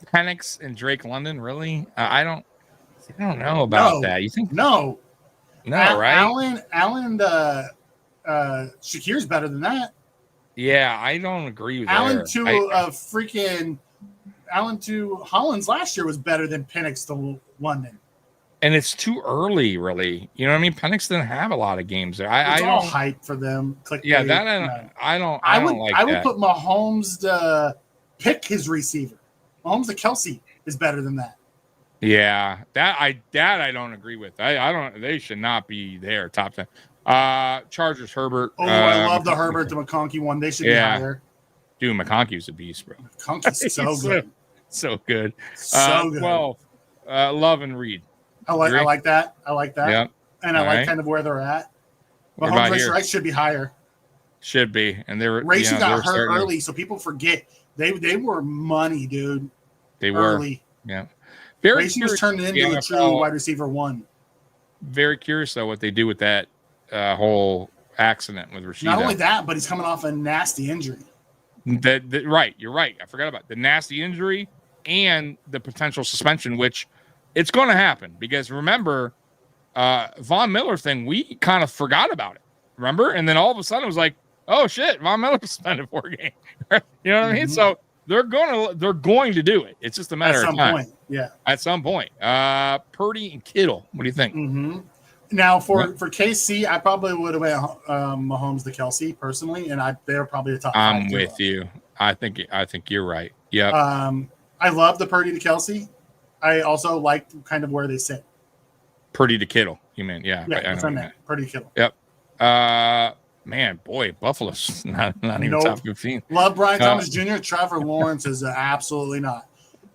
Penix and Drake London. Really? I don't know about that. You think? No, right? Allen, Shakir's better than that. Yeah, I don't agree with Allen to Hollins last year was better than Penix to London. And it's too early, really. You know what I mean? Penix didn't have a lot of games there. It's all hype for them. I don't like that. I would put Mahomes to pick his receiver. Mahomes to Kelsey is better than that. Yeah, I don't agree with. I don't. They should not be there. Top 10. Chargers, Herbert. Oh, I love the Herbert to McConkey one. They should be higher. Dude, McConkey's a beast, bro. McConkey's so good. So good. So good. 12, Love and Reed. I like that. Yep. And I like kind of where they're at. Mahomes versus Rice should be higher. Should be, and they were. Rice got hurt early, so people forget they were money, dude. They early. Were. Yeah. Rice was turned into a true wide receiver 1. Very curious though what they do with that whole accident with Rashida. Not only that, but he's coming off a nasty injury. Right, you're right. I forgot about the nasty injury and the potential suspension, which it's going to happen because remember, Von Miller thing, we kind of forgot about it. Remember, and then all of a sudden it was like, oh shit, Von Miller suspended 4 games. You know what I mean? So they're going to do it. It's just a matter of time. Point. Yeah, at some point. Purdy and Kittle. What do you think? Now for KC, I probably would have went Mahomes to Kelsey personally, and they're probably the top 5. I'm with you. I think you're right. Yeah. I love the Purdy to Kelsey. I also like kind of where they sit. Purdy to Kittle, you mean? Yeah. Yeah, that's what I meant. Purdy to Kittle. Yep. Man, boy, Buffalo's not even top 15. Love Brian Thomas Jr. Trevor Lawrence is absolutely not.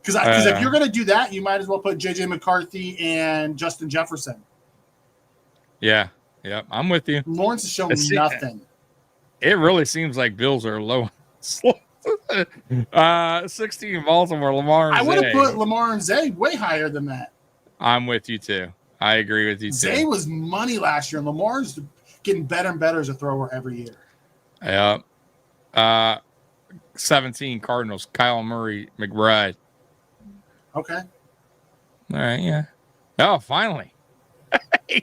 Because if you're going to do that, you might as well put J.J. McCarthy and Justin Jefferson. Yeah. Yep. I'm with you. Lawrence has shown nothing. It really seems like Bills are low. 16 Baltimore, Lamar and I would have Zay. put Lamar and Zay way higher than that. I'm with you too. I agree with you too. Zay was money last year, and Lamar's getting better and better as a thrower every year. Yeah. 17 Cardinals, Kyle Murray, McBride. Okay. All right, yeah. Oh, finally.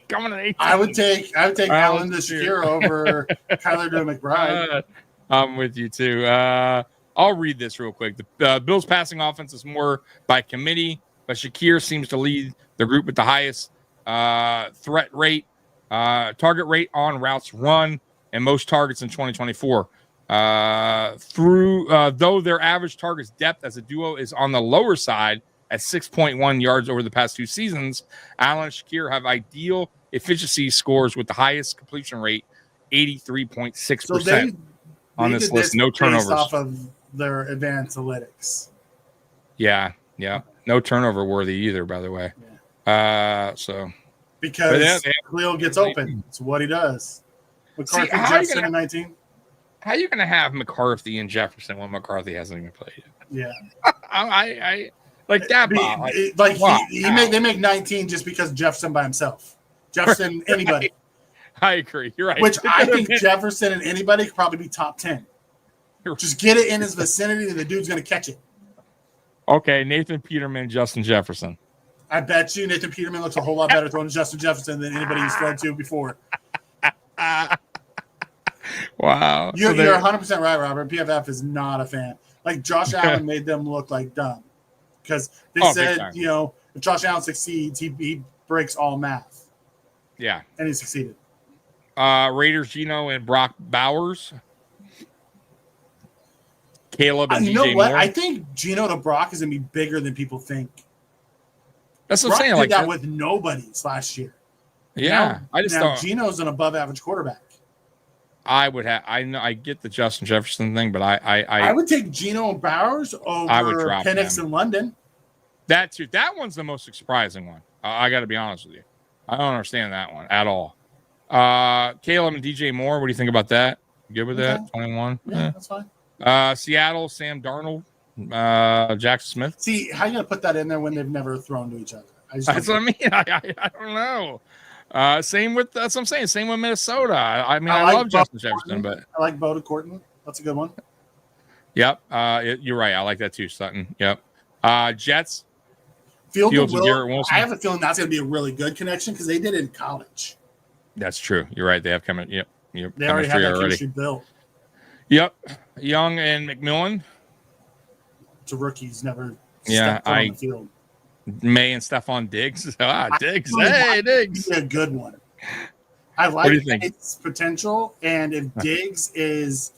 Coming at 18. I would take Allen to Shakira over Kyler to McBride. I'm with you too. I'll read this real quick. The Bills' passing offense is more by committee, but Shakir seems to lead the group with the highest threat rate, target rate on routes run, and most targets in 2024. Though their average targets depth as a duo is on the lower side at 6.1 yards over the past 2 seasons, Allen and Shakir have ideal efficiency scores with the highest completion rate, 83.6%. On this list, no turnovers. Off of their advanced analytics. Yeah. No turnover worthy either, by the way. Yeah. Because Khalil gets open. It's what he does. McCarthy, Jefferson in 19. How are you going to have McCarthy and Jefferson when McCarthy hasn't even played yet? Yeah. I like that. They make 19 just because Jefferson by himself. Jefferson, anybody. I agree. You're right. Which I think Jefferson and anybody could probably be top 10. Just get it in his vicinity and the dude's going to catch it. Okay, Nathan Peterman, Justin Jefferson. I bet you Nathan Peterman looks a whole lot better throwing to Justin Jefferson than anybody he's thrown to before. Wow. You're 100% right, Robert. PFF is not a fan. Like Josh Allen made them look like dumb. Because they said, if Josh Allen succeeds, he breaks all math. Yeah. And he succeeded. Raiders, Geno and Brock Bowers. Caleb and DJ know what? Moore. I think Geno to Brock is going to be bigger than people think. That's what Brock I'm saying. Did that with nobodies last year. Yeah. Now Geno's an above average quarterback. I would have. I get the Justin Jefferson thing, but I would take Geno and Bowers over Penix and London. That one's the most surprising one. I got to be honest with you. I don't understand that one at all. Caleb and DJ Moore. What do you think about that? Good with that? 21. Yeah, that's fine. Seattle, Sam Darnold, Jackson Smith. See, how are you gonna put that in there when they've never thrown to each other? That's what I mean. I don't know. Same with that's what I'm saying. Same with Minnesota. I love Justin Jefferson, but I like Bo to Corton. That's a good one. Yep. You're right. I like that too, Sutton. Yep. Jets. Fields and Garrett Wilson. I have a feeling that's going to be a really good connection because they did it in college. That's true. You're right. They have coming. Yep. They already have that chemistry built. Yep. Young and McMillan. It's a rookies never. Yeah. On the field. May and Stephon Diggs. Diggs. Hey, Diggs. A good one. I like its potential. And if Diggs is,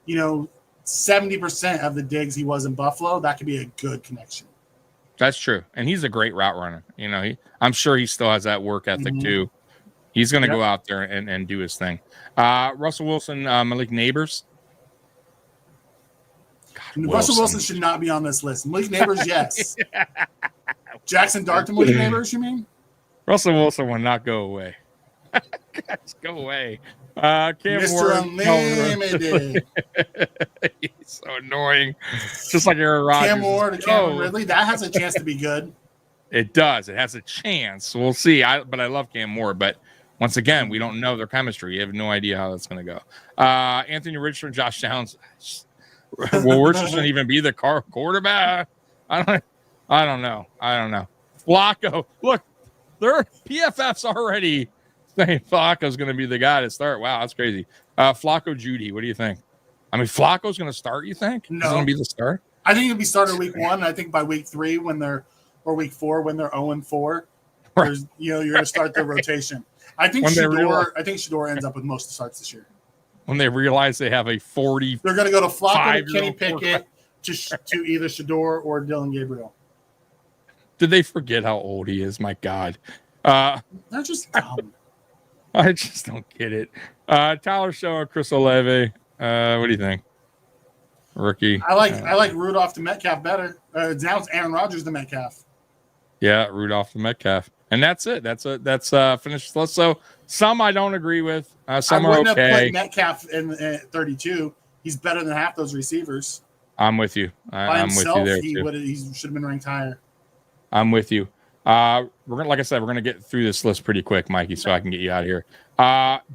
70% of the Diggs he was in Buffalo, that could be a good connection. That's true. And he's a great route runner. I'm sure he still has that work ethic too. He's going to go out there and do his thing. Russell Wilson, Malik Neighbors. Russell Wilson should not be on this list. Malik Neighbors, yes. Jackson Dart to Malik Neighbors, you mean? Russell Wilson will not go away. Just go away. Cam Mr. Unlimited. He's so annoying. Just like Aaron Rodgers. Cam Ward to Cameron Ridley. That has a chance to be good. It does. It has a chance. We'll see. But I love Cam Ward. But once again, we don't know their chemistry. You have no idea how that's going to go. Anthony Richardson, Josh Downs. Will Richardson even be the quarterback? I don't know. Flacco. Look, their PFF's already saying Flacco's going to be the guy to start. Wow, that's crazy. Flacco Judy, what do you think? I mean, Flacco's going to start, you think? No. He's going to be the start? I think he'll be started week 1. I think by week 3 or week 4 when they're 0-4, right. You're going to start their rotation. I think Shador ends up with most of the starts this year. When they realize they have a 40, they're going to go to Flacco, to Kenny Pickett, to either Shador or Dylan Gabriel. Did they forget how old he is? My God. They're just dumb. I just don't get it. Tyler Show and Chris Olave. What do you think? Rookie. I like Rudolph to Metcalf better. Now it's Aaron Rodgers to Metcalf. Yeah, Rudolph to Metcalf. And that's it. That's finished list. So some I don't agree with. Some are okay. I wouldn't have put Metcalf in 32. He's better than half those receivers. I'm with you. I'm with you there too. He should have been ranked higher. I'm with you. We're gonna get through this list pretty quick, Mikey, so I can get you out of here.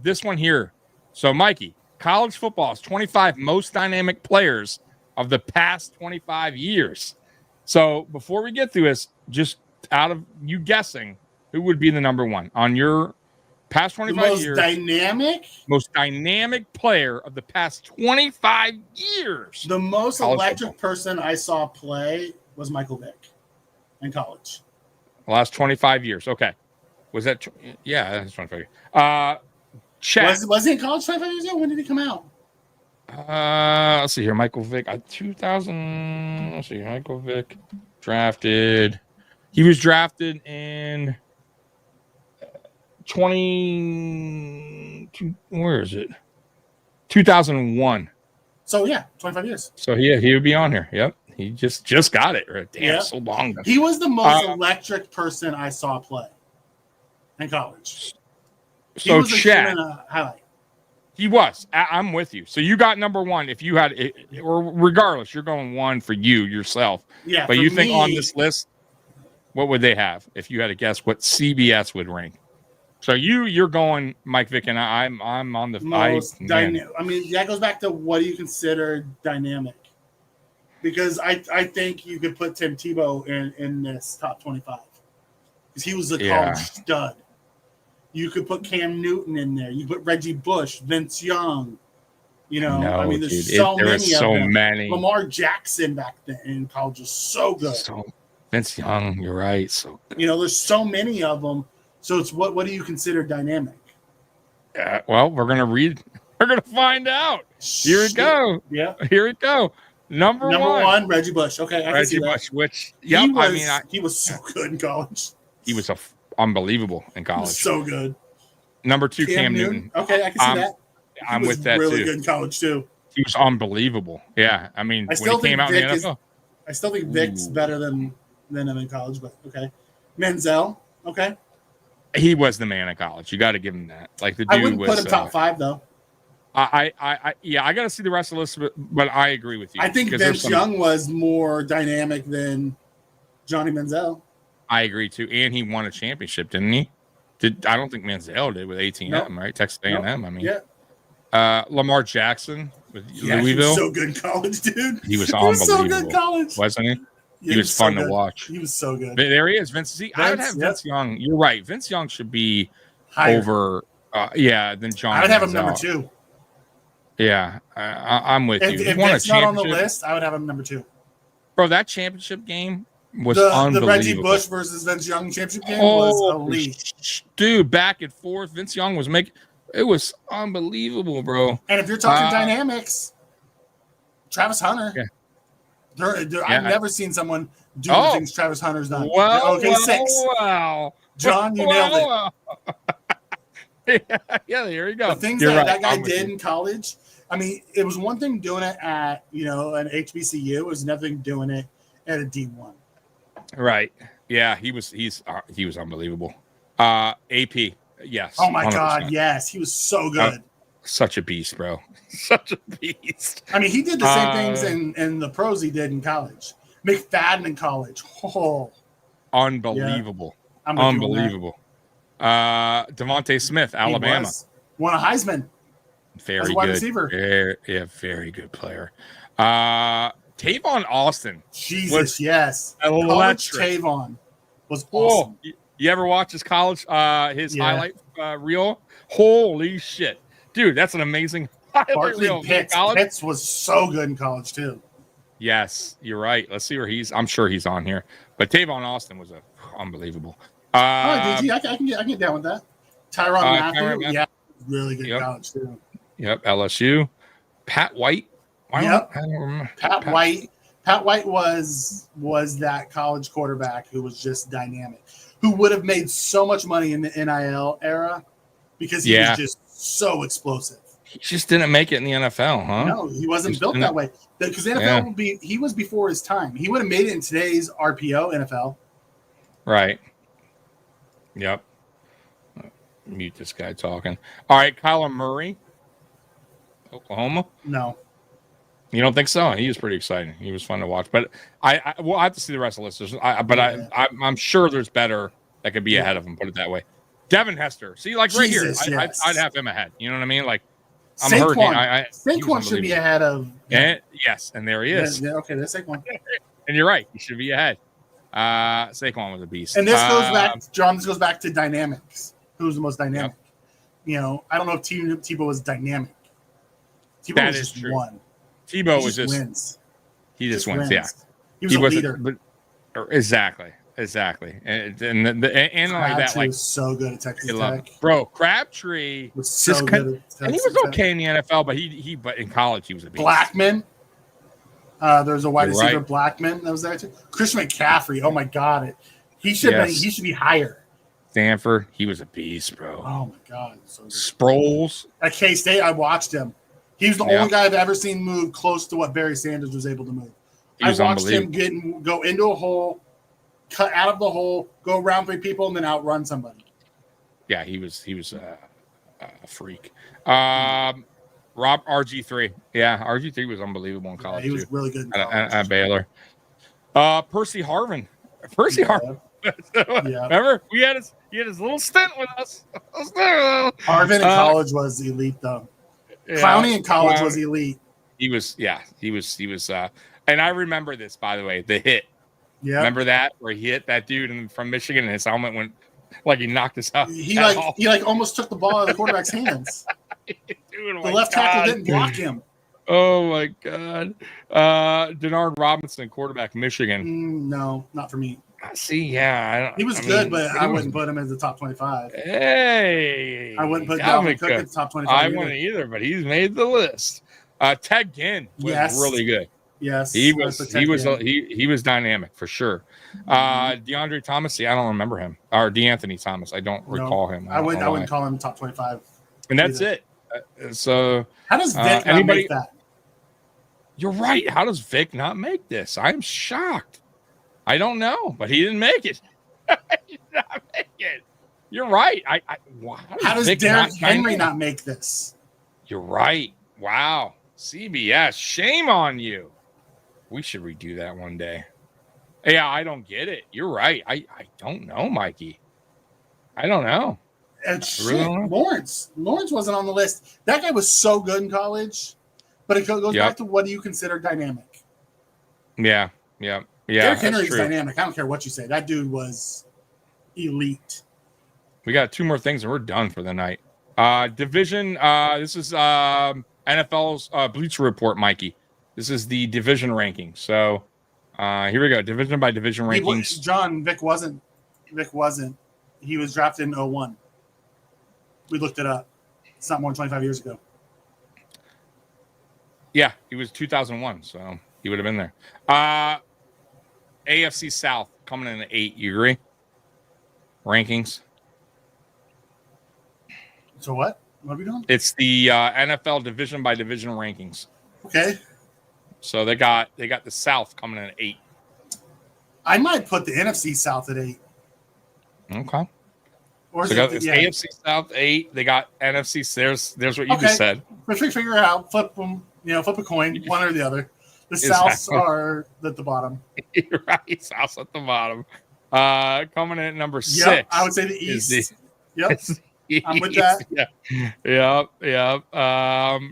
This one here. So, Mikey, college football's 25 most dynamic players of the past 25 years. So, before we get through this, just out of you guessing, who would be the number one on your past 25 years? Most dynamic player of the past 25 years. The most electric person I saw play was Michael Vick in college. The last 25 years. Okay. Was that? Yeah, that's 25 years. Chat. Was he in college 25 years ago? When did he come out? Let's see here. Michael Vick. 2000. Let's see. Michael Vick drafted. He was drafted in where is it? 2001. So yeah, 25 years. So yeah, he would be on here. Yep. He just got it. Damn, so long ago. He was the most electric person I saw play in college. So Chad, he was. I'm with you. So you got number one. If you had it, or regardless, you're going one for you yourself. Yeah. But you think on this list, what would they have if you had to guess what CBS would rank? So you're going Mike Vick, and I'm on the most dynamic. I mean, that goes back to what do you consider dynamic? Because I think you could put Tim Tebow in this top 25 because he was a college stud. You could put Cam Newton in there. You put Reggie Bush, Vince Young. There's so many. Lamar Jackson back then in college was so good. Vince Young, you're right. So good. There's so many of them. So it's what do you consider dynamic? Well, we're gonna read. We're gonna find out. Here we go. Yeah. Here we go. Number one, Reggie Bush. Okay, I Reggie Bush, which he was so good in college. He was unbelievable in college. He was so good. Number two, Cam Newton. Okay, I can see that. I'm with that really too. Good in college too. He was unbelievable. Yeah, I mean, when he came out in the NFL, I still think Vic's better than him in college, but okay. Menzel, okay. He was the man in college. You got to give him that. Like the dude I wouldn't put him top 5 though. I got to see the rest of the list, but I agree with you. I think Vince Young was more dynamic than Johnny Manziel. I agree too, and he won a championship, didn't he? I don't think Manziel did with A&M, right? Texas A&M. I mean, Lamar Jackson with Louisville. He was so good in college, dude. He was unbelievable. So good in college, wasn't he? He was fun to watch. He was so good. There he is, Vince. I would have Vince Young. You're right. Vince Young should be higher. Over, than John. I would have him number 2. Yeah, I'm with you. If Vince's not on the list, I would have him number 2. Bro, that championship game was unbelievable. The Reggie Bush versus Vince Young championship game was elite. Dude, back and forth. Vince Young was it was unbelievable, bro. And if you're talking dynamics, Travis Hunter. Yeah. I've never seen someone do the things Travis Hunter's done. Okay, 6. Wow. John, you nailed it. Yeah, there you go. The things that guy did in college, I mean, it was one thing doing it at, an HBCU. It was another thing doing it at a D1. Right. Yeah, he's unbelievable. AP, yes. Oh, my 100%. God, yes. He was so good. such a beast, bro. Such a beast. I mean, he did the same things in the pros he did in college. McFadden in college. Oh, unbelievable. Yeah. Unbelievable. Devontae Smith, Alabama. Won a Heisman. Very wide good. receiver. Very good player. Tavon Austin. Jesus, yes. College Tavon was awesome. You ever watch his college, highlight reel? Holy shit. Dude, that's an amazing highlight reel. Pitts was so good in college, too. Yes, you're right. Let's see where I'm sure he's on here. But Tavon Austin was unbelievable. All right, DG, I can get down with that. Tyrann Mathieu, yeah, really good in college, too. Yep, LSU. Pat White. Pat White was that college quarterback who was just dynamic, who would have made so much money in the NIL era because he was just so explosive. He just didn't make it in the NFL, huh? No, he wasn't built that way. Because the NFL he was before his time. He would have made it in today's RPO NFL. Right. Yep. Mute this guy talking. All right, Kyler Murray, Oklahoma. No. You don't think so? He was pretty exciting. He was fun to watch. But I have to see the rest of the list. I'm sure there's better that could be ahead of him. Put it that way. Devin Hester. See, like right here, I'd have him ahead. You know what I mean? Like I'm hurting. Saquon should be ahead of. Yes, and there he is. Yeah, okay, there's Saquon. And you're right. He should be ahead. Saquon was a beast. And this goes back, John. This goes back to dynamics. Who's the most dynamic? Yep. You know, I don't know if Tebow was dynamic. Tebow was just true. One. Tebow was just wins. He just wins. Yeah, he was a leader. Exactly. And like that, like so good at Texas Tech. Bro, Crabtree was so good at Texas and he was okay in the NFL, but in college he was a beast. Blackman. There was a wide receiver, Blackman, that was there too. Christian McCaffrey. Oh my God, he should be higher. Stanford, he was a beast, bro. Oh my God, so good. Sproles at K-State, I watched him. He was the only guy I've ever seen move close to what Barry Sanders was able to move. I watched him go into a hole, cut out of the hole, go around 3 people, and then outrun somebody. Yeah, he was a freak. Rob RG3. Yeah, RG3 was unbelievable in college. He was really good at Baylor. Percy Harvin. Remember, he had his little stint with us. Harvin in college was elite, though. Clowney in college was elite. He was. And I remember this, by the way, the hit. Yeah. Remember that where he hit that dude from Michigan and his helmet went like he knocked his out. He almost took the ball out of the quarterback's hands. The left tackle didn't block him. Oh my God. Denard Robinson, quarterback, Michigan. No, not for me. See, he was good, but I wouldn't put him in the top 25. Hey, I wouldn't put Dalvin Cook in the top 25. I wouldn't either, but he's made the list. Ted Ginn was really good. Yes, he was dynamic for sure. DeAndre Thomas, I don't remember him, or DeAnthony Thomas. I don't recall him. I wouldn't call him top 25. And that's it. So how does Vic not make that? You're right. How does Vic not make this? I'm shocked. I don't know, but he didn't make it. He did not make it. You're right. How does Derrick Henry not make this? You're right. Wow. CBS, shame on you. We should redo that one day. Yeah, I don't get it. You're right. I don't know, Mikey. I don't know. And Lawrence wasn't on the list. That guy was so good in college, but it goes back to what do you consider dynamic? Yeah. Derrick Henry's dynamic. I don't care what you say. That dude was elite. We got 2 more things and we're done for the night. Division. This is NFL's Bleacher Report, Mikey. This is the division ranking. So here we go. Division by division rankings. Vic wasn't. He was drafted in 2001. We looked it up. It's not more than 25 years ago. Yeah, he was 2001, so he would have been there. AFC South coming in at 8. You agree? Rankings. So what? What are we doing? It's the NFL division by division rankings. Okay. So they got the South coming in at 8. I might put the NFC South at 8. Okay. Or so it's AFC South 8. They got NFC. There's what you just said. Let's figure it out. Flip them. Flip a coin, one or the other. The Souths are at the bottom. Right, Souths at the bottom. Coming in at number 6. Yep, I would say the East. Yep, I'm with that. Yep.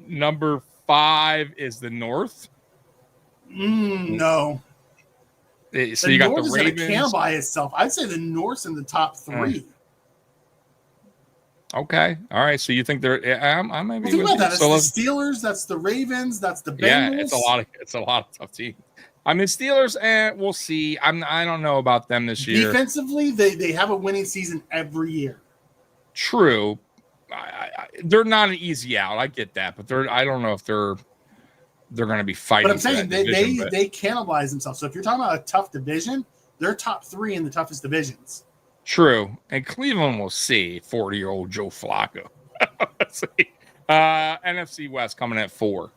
Number 5 is the North. No. So you got North the Ravens. Is can by itself. I'd say the North's in the top 3. Okay. All right. So you think they're? I might be. Think about that. It's the Steelers. That's the Ravens. That's the Bengals. Yeah, it's a lot of tough teams. I mean, Steelers, and we'll see. I don't know about them this year. Defensively, they have a winning season every year. True. They're not an easy out. I get that, but I don't know if they're going to be fighting. But I'm saying they cannibalize themselves. So if you're talking about a tough division, they're top 3 in the toughest divisions. True. And Cleveland will see 40-year-old Joe Flacco. Let's see. NFC West coming at 4.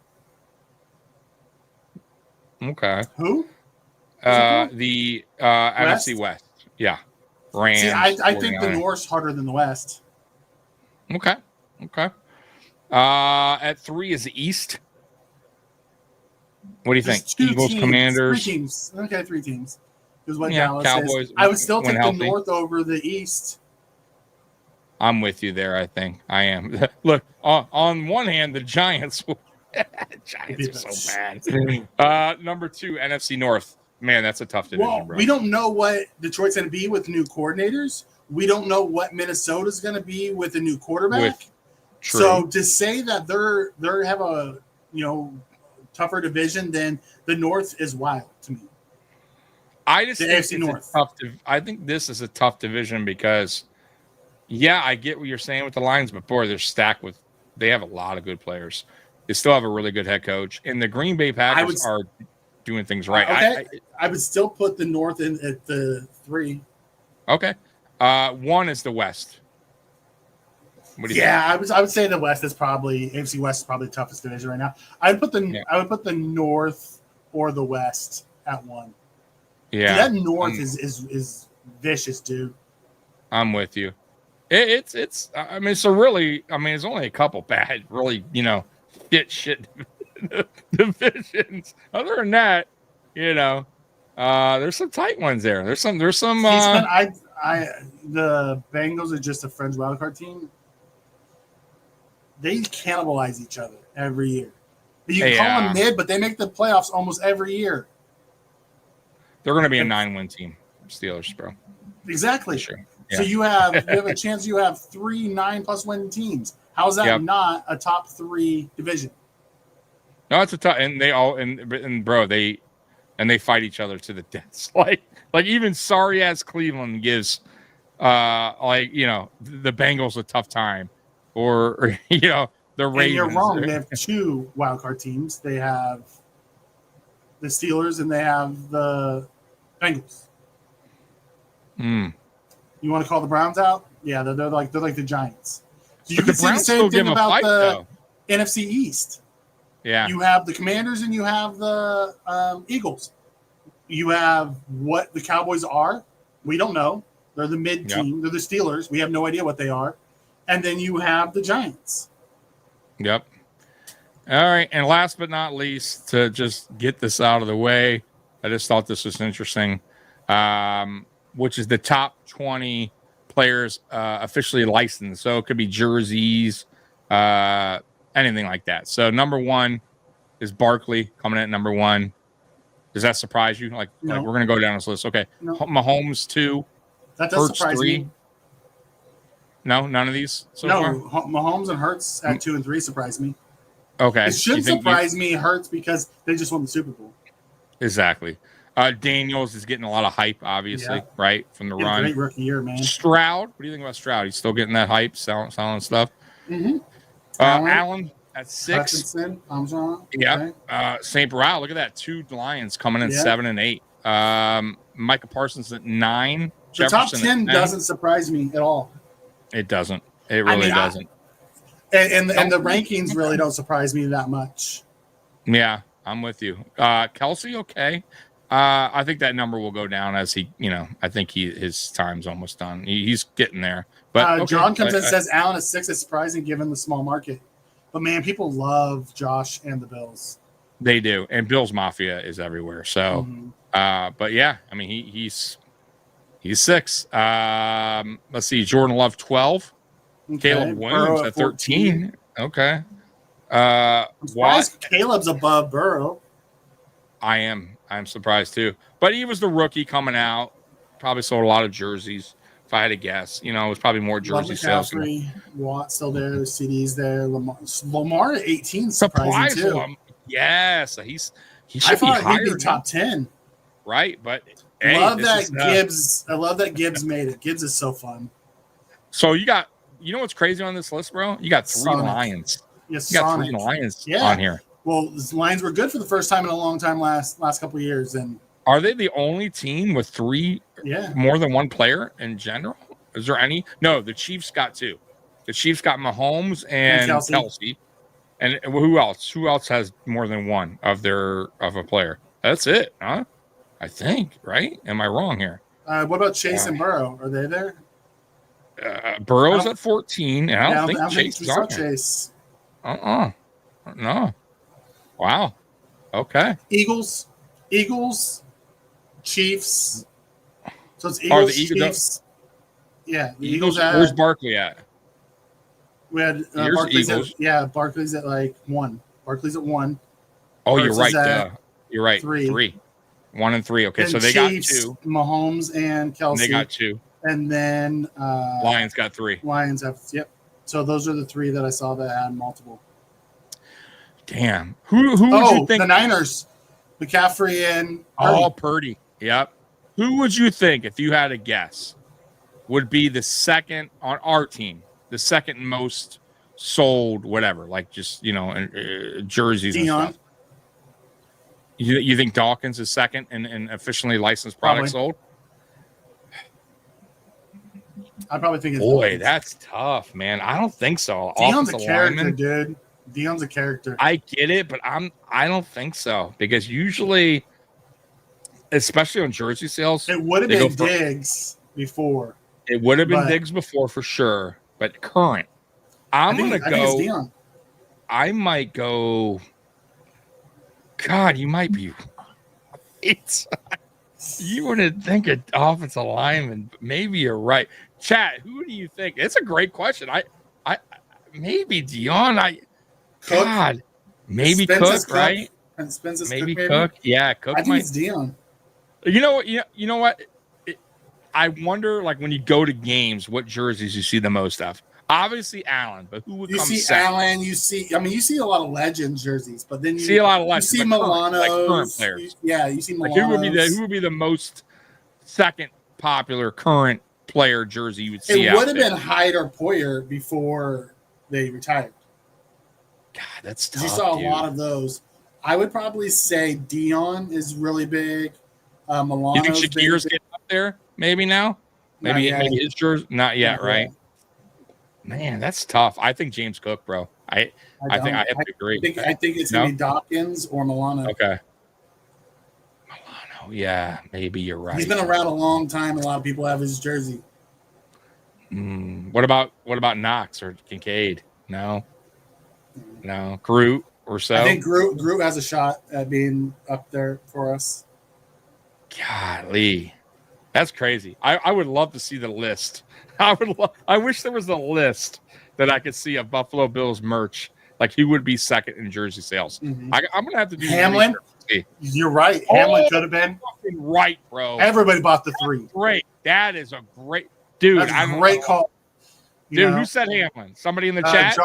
Okay. Who? The NFC West. Yeah. Rams. See, I think the North's harder than the West. Okay. At 3 is the East. What do you think? Eagles, teams, Commanders. 3 teams. Okay, 3 teams. Is what Cowboys. Says. I would still take the North over the East. I'm with you there. I think I am. Look, on one hand, the Giants. Giants are so bad. Number 2, NFC North. Man, that's a tough division, bro. We don't know what Detroit's going to be with new coordinators. We don't know what Minnesota's going to be with a new quarterback. So to say that they have a tougher division than the North is wild to me. I just think AFC North. I think this is a tough division because, I get what you're saying with the Lions, but boy, they're stacked with. They have a lot of good players. They still have a really good head coach, and the Green Bay Packers are doing things right. Okay. I would still put the North in at the 3. Okay. 1 is the West. What do you think? I would say the West is probably AFC West is probably the toughest division right now. I would put the North or the West at 1. Yeah, that North is vicious, dude. I'm with you. It's. I mean, so really, it's only a couple bad, really, shit divisions. Other than that, there's some tight ones there. There's some. The Bengals are just a fringe wildcard team. They cannibalize each other every year. You can call them mid, but they make the playoffs almost every year. They're going to be a 9-win team, Steelers, bro. Exactly. Sure. Yeah. So you have a chance. You have 3 9+ win teams. How is that not a top 3 division? No, it's a tough, and they all and bro, they fight each other to the death. Like even sorry ass Cleveland gives, the Bengals a tough time, or the Ravens. And you're wrong. They have 2 wildcard teams. They have the Steelers and they have the Bengals. You want to call the Browns out? Yeah, they're like the Giants. So you can say the same thing about the NFC East. Yeah, you have the Commanders and you have the Eagles. You have what the Cowboys are. We don't know. They're the mid team. They're the Steelers. We have no idea what they are. And then you have the Giants. Yep. All right, and last but not least, to just get this out of the way, I just thought this was interesting, which is the top 20 players officially licensed. So it could be jerseys, anything like that. So number 1 is Barkley coming in at number 1. Does that surprise you? Like we're going to go down this list. Okay. No. Mahomes 2. That does surprise me. No, none of these so far? Mahomes and Hurts at 2 and 3 surprise me. Okay. It should surprise me, Hurts, because they just won the Super Bowl. Exactly. Daniels is getting a lot of hype, obviously, right, from the run. Great rookie year, man. Stroud, what do you think about Stroud? He's still getting that hype, selling stuff. Mm-hmm. Allen at 6. Hutchinson, Armstrong. Yeah. Okay. St. Brown, look at that. 2 Lions coming in 7 and 8. Micah Parsons at 9. The top 10 doesn't surprise me at all. It doesn't. It really doesn't. And the rankings really don't surprise me that much. Yeah, I'm with you. Kelsey, okay. I think that number will go down as he, I think his time's almost done. He's getting there. But okay, John comes in and says Allen is 6 is surprising given the small market. But man, people love Josh and the Bills. They do, and Bills Mafia is everywhere. So, but yeah, I mean he's 6. Let's see, Jordan Love 12, okay. Caleb Williams at 13. Okay. I'm surprised Caleb's above Burrow. I'm surprised too. But he was the rookie coming out. Probably sold a lot of jerseys. If I had to guess, it was probably more jersey sales. Watt still there. The CD's there. Lamar at 18 surprising too. Yes, he should I thought be higher. He'd be top 10. Right, but Gibbs. I love that Gibbs made it. Gibbs is so fun. So you know what's crazy on this list, bro? You got 3 Lions. Yes, you got 3 Lions on here. Well, the Lions were good for the first time in a long time last couple of years, and are they the only team with 3? Yeah, more than one player in general? Is there any? No, the Chiefs got 2. The Chiefs got Mahomes and Kelsey. And who else? Who else has more than one of a player? That's it, huh? I think, right? Am I wrong here? What about Chase and Burrow? Are they there? Burrow's at 14. And I don't think Chase is on there. Chase. No. Wow. Okay. Eagles, Chiefs. So it's Eagles, Chiefs. Yeah, the Eagles. Where's Barkley at? We had Barkley's Barkley's at like 1. Barkley's at 1. Oh, you're right. You're right. 3. 1 and 3. Okay, and so they Chiefs, got 2. Mahomes and Kelsey. They got 2. And then Lions got 3. Lions have So those are the 3 that I saw that had multiple. Damn. Who would you think? The Niners, McCaffrey and Purdy. Yep. Who would you think, if you had a guess, would be the second on our team, the second most sold, whatever, like just jerseys and stuff? You think Dawkins is second and officially licensed product sold? I probably think it's Dawkins. That's tough, man. I don't think so. Deion's a character, dude. Deion's a character. I get it, but I don't think so, because usually, especially on jersey sales, it would have been Diggs before. It would have been Diggs before for sure, but current. I might go. God, you might be right. You wouldn't think an offensive lineman, but maybe you're right. Chat, who do you think? It's a great question. I maybe Deion. God, maybe Cook, right? Maybe Cook. Yeah, Cook. I think it's Deion. You know what? I wonder, like, when you go to games, what jerseys you see the most of. Obviously, Allen, but who would come second? You see Allen. You see a lot of Legends jerseys, but then you see a lot of Legends. You see Milano, like current players. You see Milano. Like who would be the most second popular current player jersey you would see? It would have been Hyde or Poyer before they retired. God, that's tough. You saw a lot of those. I would probably say Deion is really big. Milano. You think Shakir's getting up there? Maybe now. Maybe his jersey. Not yet, right? Man, that's tough. I think James Cook, bro. I think I have to agree. I think it's gonna be Dawkins or Milano. Okay. Milano, yeah, maybe you're right. He's been around a long time. A lot of people have his jersey. What about Knox or Kincaid? No. Groot or so. I think Groot has a shot at being up there for us. Golly, that's crazy. I would love to see the list. I wish there was a list that I could see of Buffalo Bills merch. Like, he would be second in jersey sales. Mm-hmm. I'm gonna have to do Hamlin. You're right. Hamlin could have been right, bro. Everybody bought the 3. Great. That is a great dude. That's a great call. Dude, who said Hamlin? Somebody in the chat?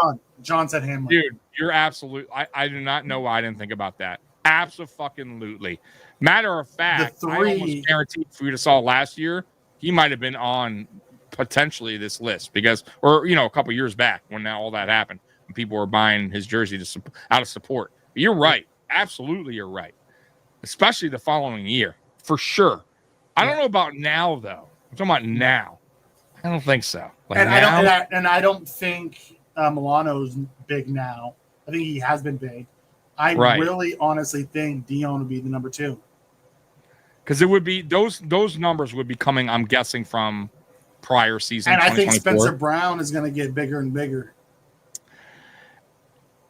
John said Hamlin. Dude, you're absolute. I do not know why I didn't think about that. Absolutely. Matter of fact, I almost guarantee if we would have saw last year, he might have been on potentially this list or a couple years back when all that happened, when people were buying his jersey out of support. But you're right. Absolutely, you're right. Especially the following year, for sure. I don't know about now, though. I'm talking about now. I don't think so. I don't think Milano's big now. I think he has been big. I really honestly think Deion would be the number 2. Because it would be those numbers would be coming, I'm guessing, from prior season. And I think Spencer Brown is going to get bigger and bigger.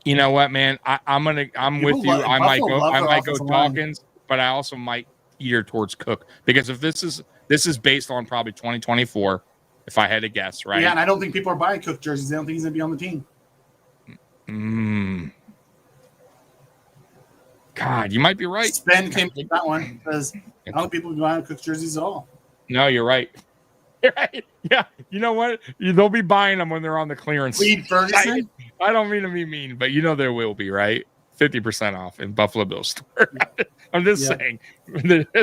You know what, man? I'm with you. I might go Dawkins, but I also might ear towards Cook, because if this is based on probably 2024, if I had to guess, right? Yeah, and I don't think people are buying Cook jerseys. They don't think he's going to be on the team. God, you might be right. Spen came with that one because I don't think people are buying Cook jerseys at all. No, you're right. You're right. Yeah, you know what? They'll be buying them when they're on the clearance. Reed Ferguson. I don't mean to be mean, but you know there will be, right? 50% off in Buffalo Bills store. I'm just saying.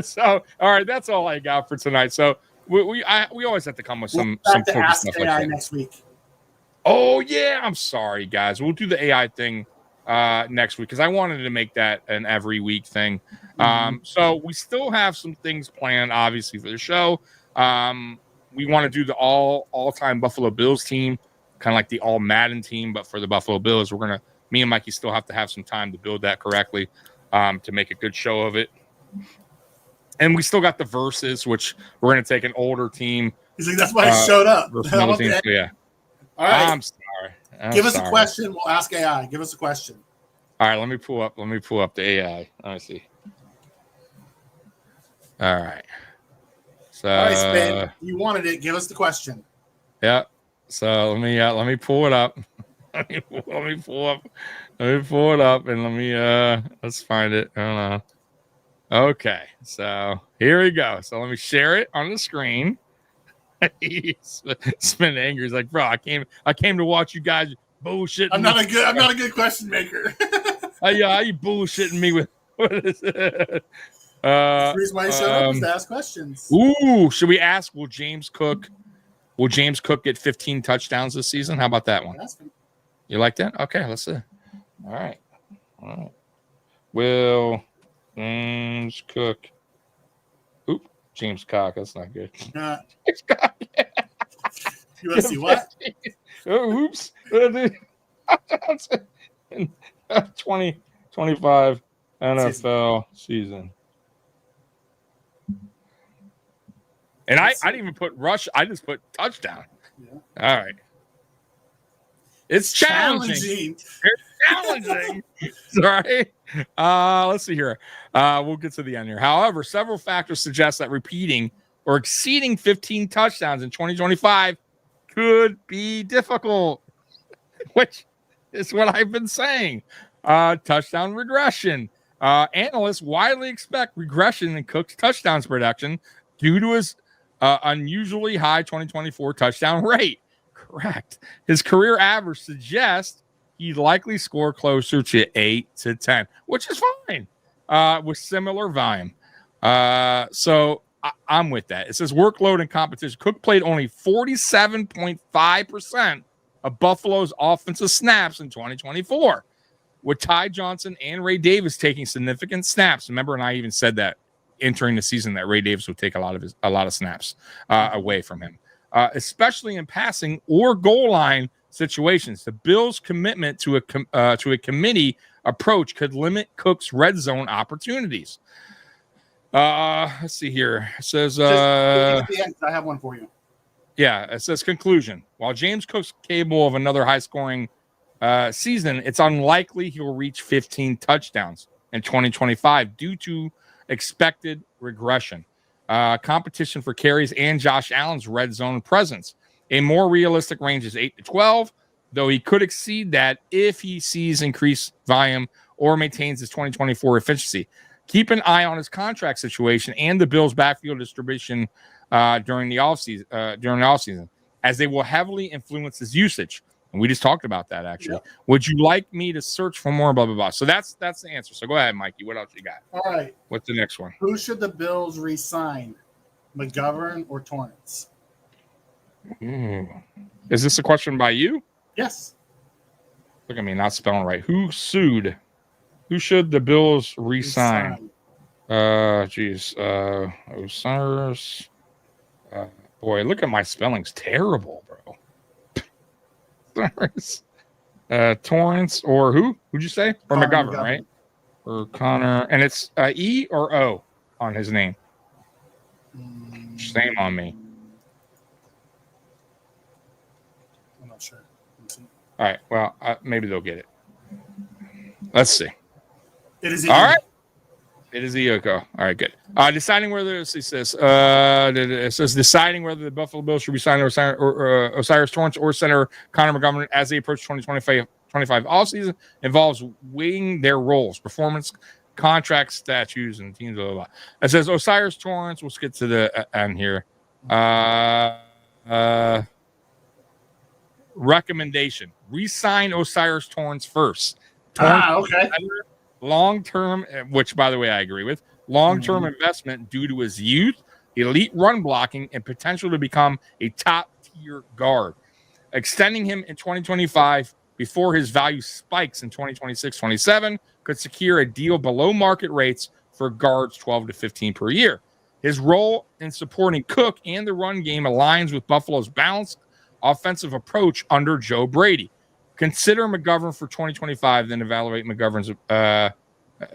So, all right, that's all I got for tonight. So we always have to come with some focus stuff like that next week. Oh yeah, I'm sorry, guys. We'll do the AI thing next week because I wanted to make that an every week thing. So we still have some things planned, obviously, for the show. We want to do the all-time Buffalo Bills team, kind of like the all Madden team, but for the Buffalo Bills. Me and Mikey still have to have some time to build that correctly to make a good show of it. And we still got the verses, which we're going to take an older team. He's like, that's why I showed up. Okay. So, yeah. All right. I'm sorry. Give us a question. We'll ask AI. Give us a question. All right. Let me pull up the AI. Let me see. All right. So, all right, Spin. You wanted it. Give us the question. Yeah. So let me pull it up. let me pull it up and let's find it. I don't know. Okay. So here we go. So let me share it on the screen. Spin angry. He's like, bro, I came to watch you guys bullshit. I'm not a good question maker. Yeah, you bullshitting me with what is it? The reason why you showed up is to ask questions. Ooh, should we ask? Will James Cook get 15 touchdowns this season? How about that one? You like that? Okay, let's see. All right. Will James Cook? Oop, James Cock. That's not good. James Cock. You want to see what? Oops. 2025 NFL season. And I didn't even put rush. I just put touchdown. Yeah. All right. It's challenging. It's challenging. Sorry. Let's see here. We'll get to the end here. However, several factors suggest that repeating or exceeding 15 touchdowns in 2025 could be difficult, which is what I've been saying. Touchdown regression. Analysts widely expect regression in Cook's touchdowns production due to his unusually high 2024 touchdown rate. Correct. His career average suggests he'd likely score closer to 8 to 10, which is fine with similar volume. So I'm with that. It says workload and competition. Cook played only 47.5% of Buffalo's offensive snaps in 2024, with Ty Johnson and Ray Davis taking significant snaps. Remember, and I even said that entering the season that Ray Davis would take a lot of snaps away from him, especially in passing or goal line situations. The Bills' commitment to a committee approach could limit Cook's red zone opportunities. Let's see here. It says, I have one for you. Yeah, it says conclusion. While James Cook's capable of another high-scoring season, it's unlikely he'll reach 15 touchdowns in 2025 due to expected regression, competition for carries, and Josh Allen's red zone presence. A more realistic range is 8 to 12, though he could exceed that if he sees increased volume or maintains his 2024 efficiency. Keep an eye on his contract situation and the Bills' backfield distribution during the offseason, as they will heavily influence his usage. And we just talked about that, actually. Yep. Would you like me to search for more, blah, blah, blah? So that's the answer. So go ahead, Mikey. What else you got? All right. What's the next one? Who should the Bills re-sign, McGovern or Torrance? Is this a question by you? Yes. Look at me, not spelling right. Who should the Bills re-sign? Osiris. Boy, look at my spelling's terrible, bro. Torrance or who? Who'd you say? Or McGovern, right? Or Connor. And it's E or O on his name. Shame on me. I'm not sure. All right. Well, maybe they'll get it. Let's see. It is. All right. It is Iyoko. All right, good. Deciding whether it says deciding whether the Buffalo Bills should resign Osiris Torrance or center Connor McGovern as they approach 2025 offseason involves weighing their roles, performance, contract statutes, and teams. Blah, blah, blah. It says Osiris Torrance. Let's get to the end here. Recommendation: resign Osiris Torrance first. Okay. Long-term, which by the way I agree with, long-term investment due to his youth, elite run blocking, and potential to become a top-tier guard. Extending him in 2025 before his value spikes in 2026-27 could secure a deal below market rates for guards 12 to 15 per year. His role in supporting Cook and the run game aligns with Buffalo's balanced offensive approach under Joe Brady. Consider McGovern for 2025, then evaluate McGovern's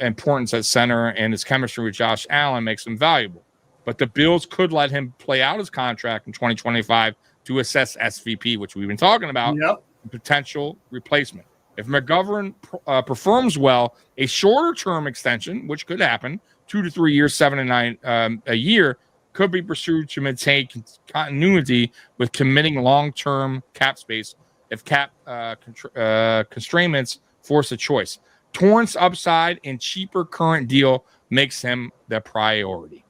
importance at center and his chemistry with Josh Allen makes him valuable. But the Bills could let him play out his contract in 2025 to assess SVP, which we've been talking about, potential replacement. If McGovern performs well, a shorter-term extension, which could happen, 2 to 3 years, 7 to 9 a year, could be pursued to maintain continuity with committing long-term cap space if cap constraints force a choice. Torrance upside and cheaper current deal makes him the priority.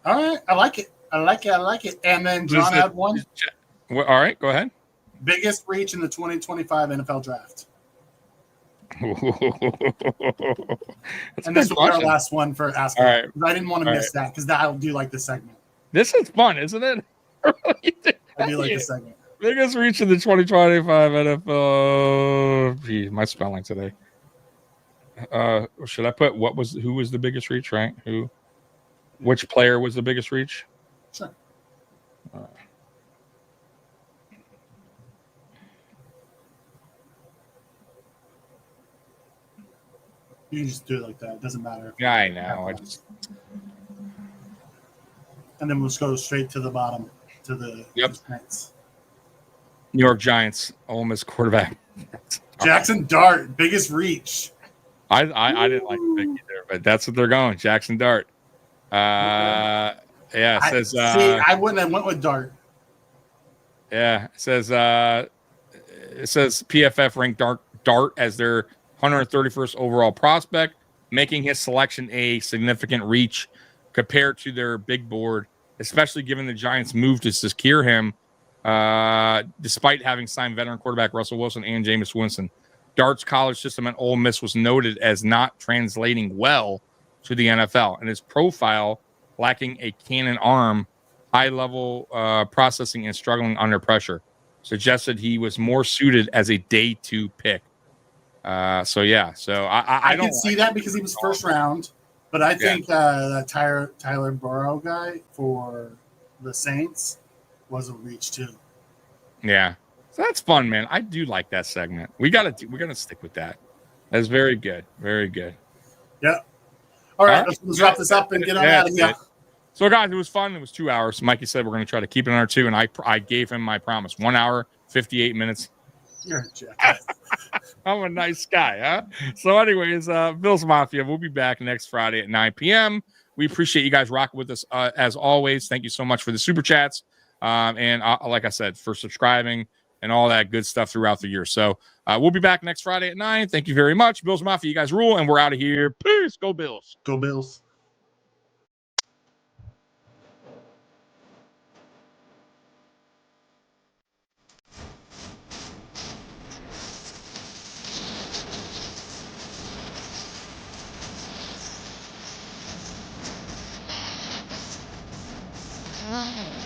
All right. I like it. And then John had one. All right. Go ahead. Biggest reach in the 2025 NFL draft. And this will be our last one for asking. All right. I didn't want to miss that because I do like this segment. This is fun, isn't it? I do like this segment. Biggest reach in the 2025 NFL. Gee, my spelling today. Should I put who was the biggest reach, right? Which player was the biggest reach? Sure. You can just do it like that. It doesn't matter. Yeah, I know. And then we'll just go straight to the bottom to the Giants. New York Giants, Ole Miss quarterback. Jackson Dart, biggest reach. I didn't like the pick either, but that's what they're going. Jackson Dart. It says. I wouldn't have went with Dart. Yeah, it says PFF ranked Dart as their 131st overall prospect, making his selection a significant reach compared to their big board, especially given the Giants' move to secure him. Despite having signed veteran quarterback Russell Wilson and Jameis Winston, Dart's college system at Ole Miss was noted as not translating well to the NFL, and his profile lacking a cannon arm, high-level processing, and struggling under pressure suggested he was more suited as a day 2 pick. I can see that because he was first round, but I think that Tyler Burrow guy for the Saints was a reach too. Yeah, so that's fun, man. I do like that segment. We're gonna stick with that. That's very good, very good. Yeah. All right, let's wrap this up and get on out of here. So, guys, it was fun. It was 2 hours. Mikey said we're going to try to keep it under 2, and I gave him my promise: 1 hour, 58 minutes. You're a jackass. I'm a nice guy, huh? So, anyways, Bills Mafia, we'll be back next Friday at 9 p.m. We appreciate you guys rocking with us as always. Thank you so much for the super chats. And like I said, for subscribing and all that good stuff throughout the year. So we'll be back next Friday at 9. Thank you very much. Bills Mafia, you guys rule, and we're out of here. Peace. Go Bills. Go Bills. Mm-hmm.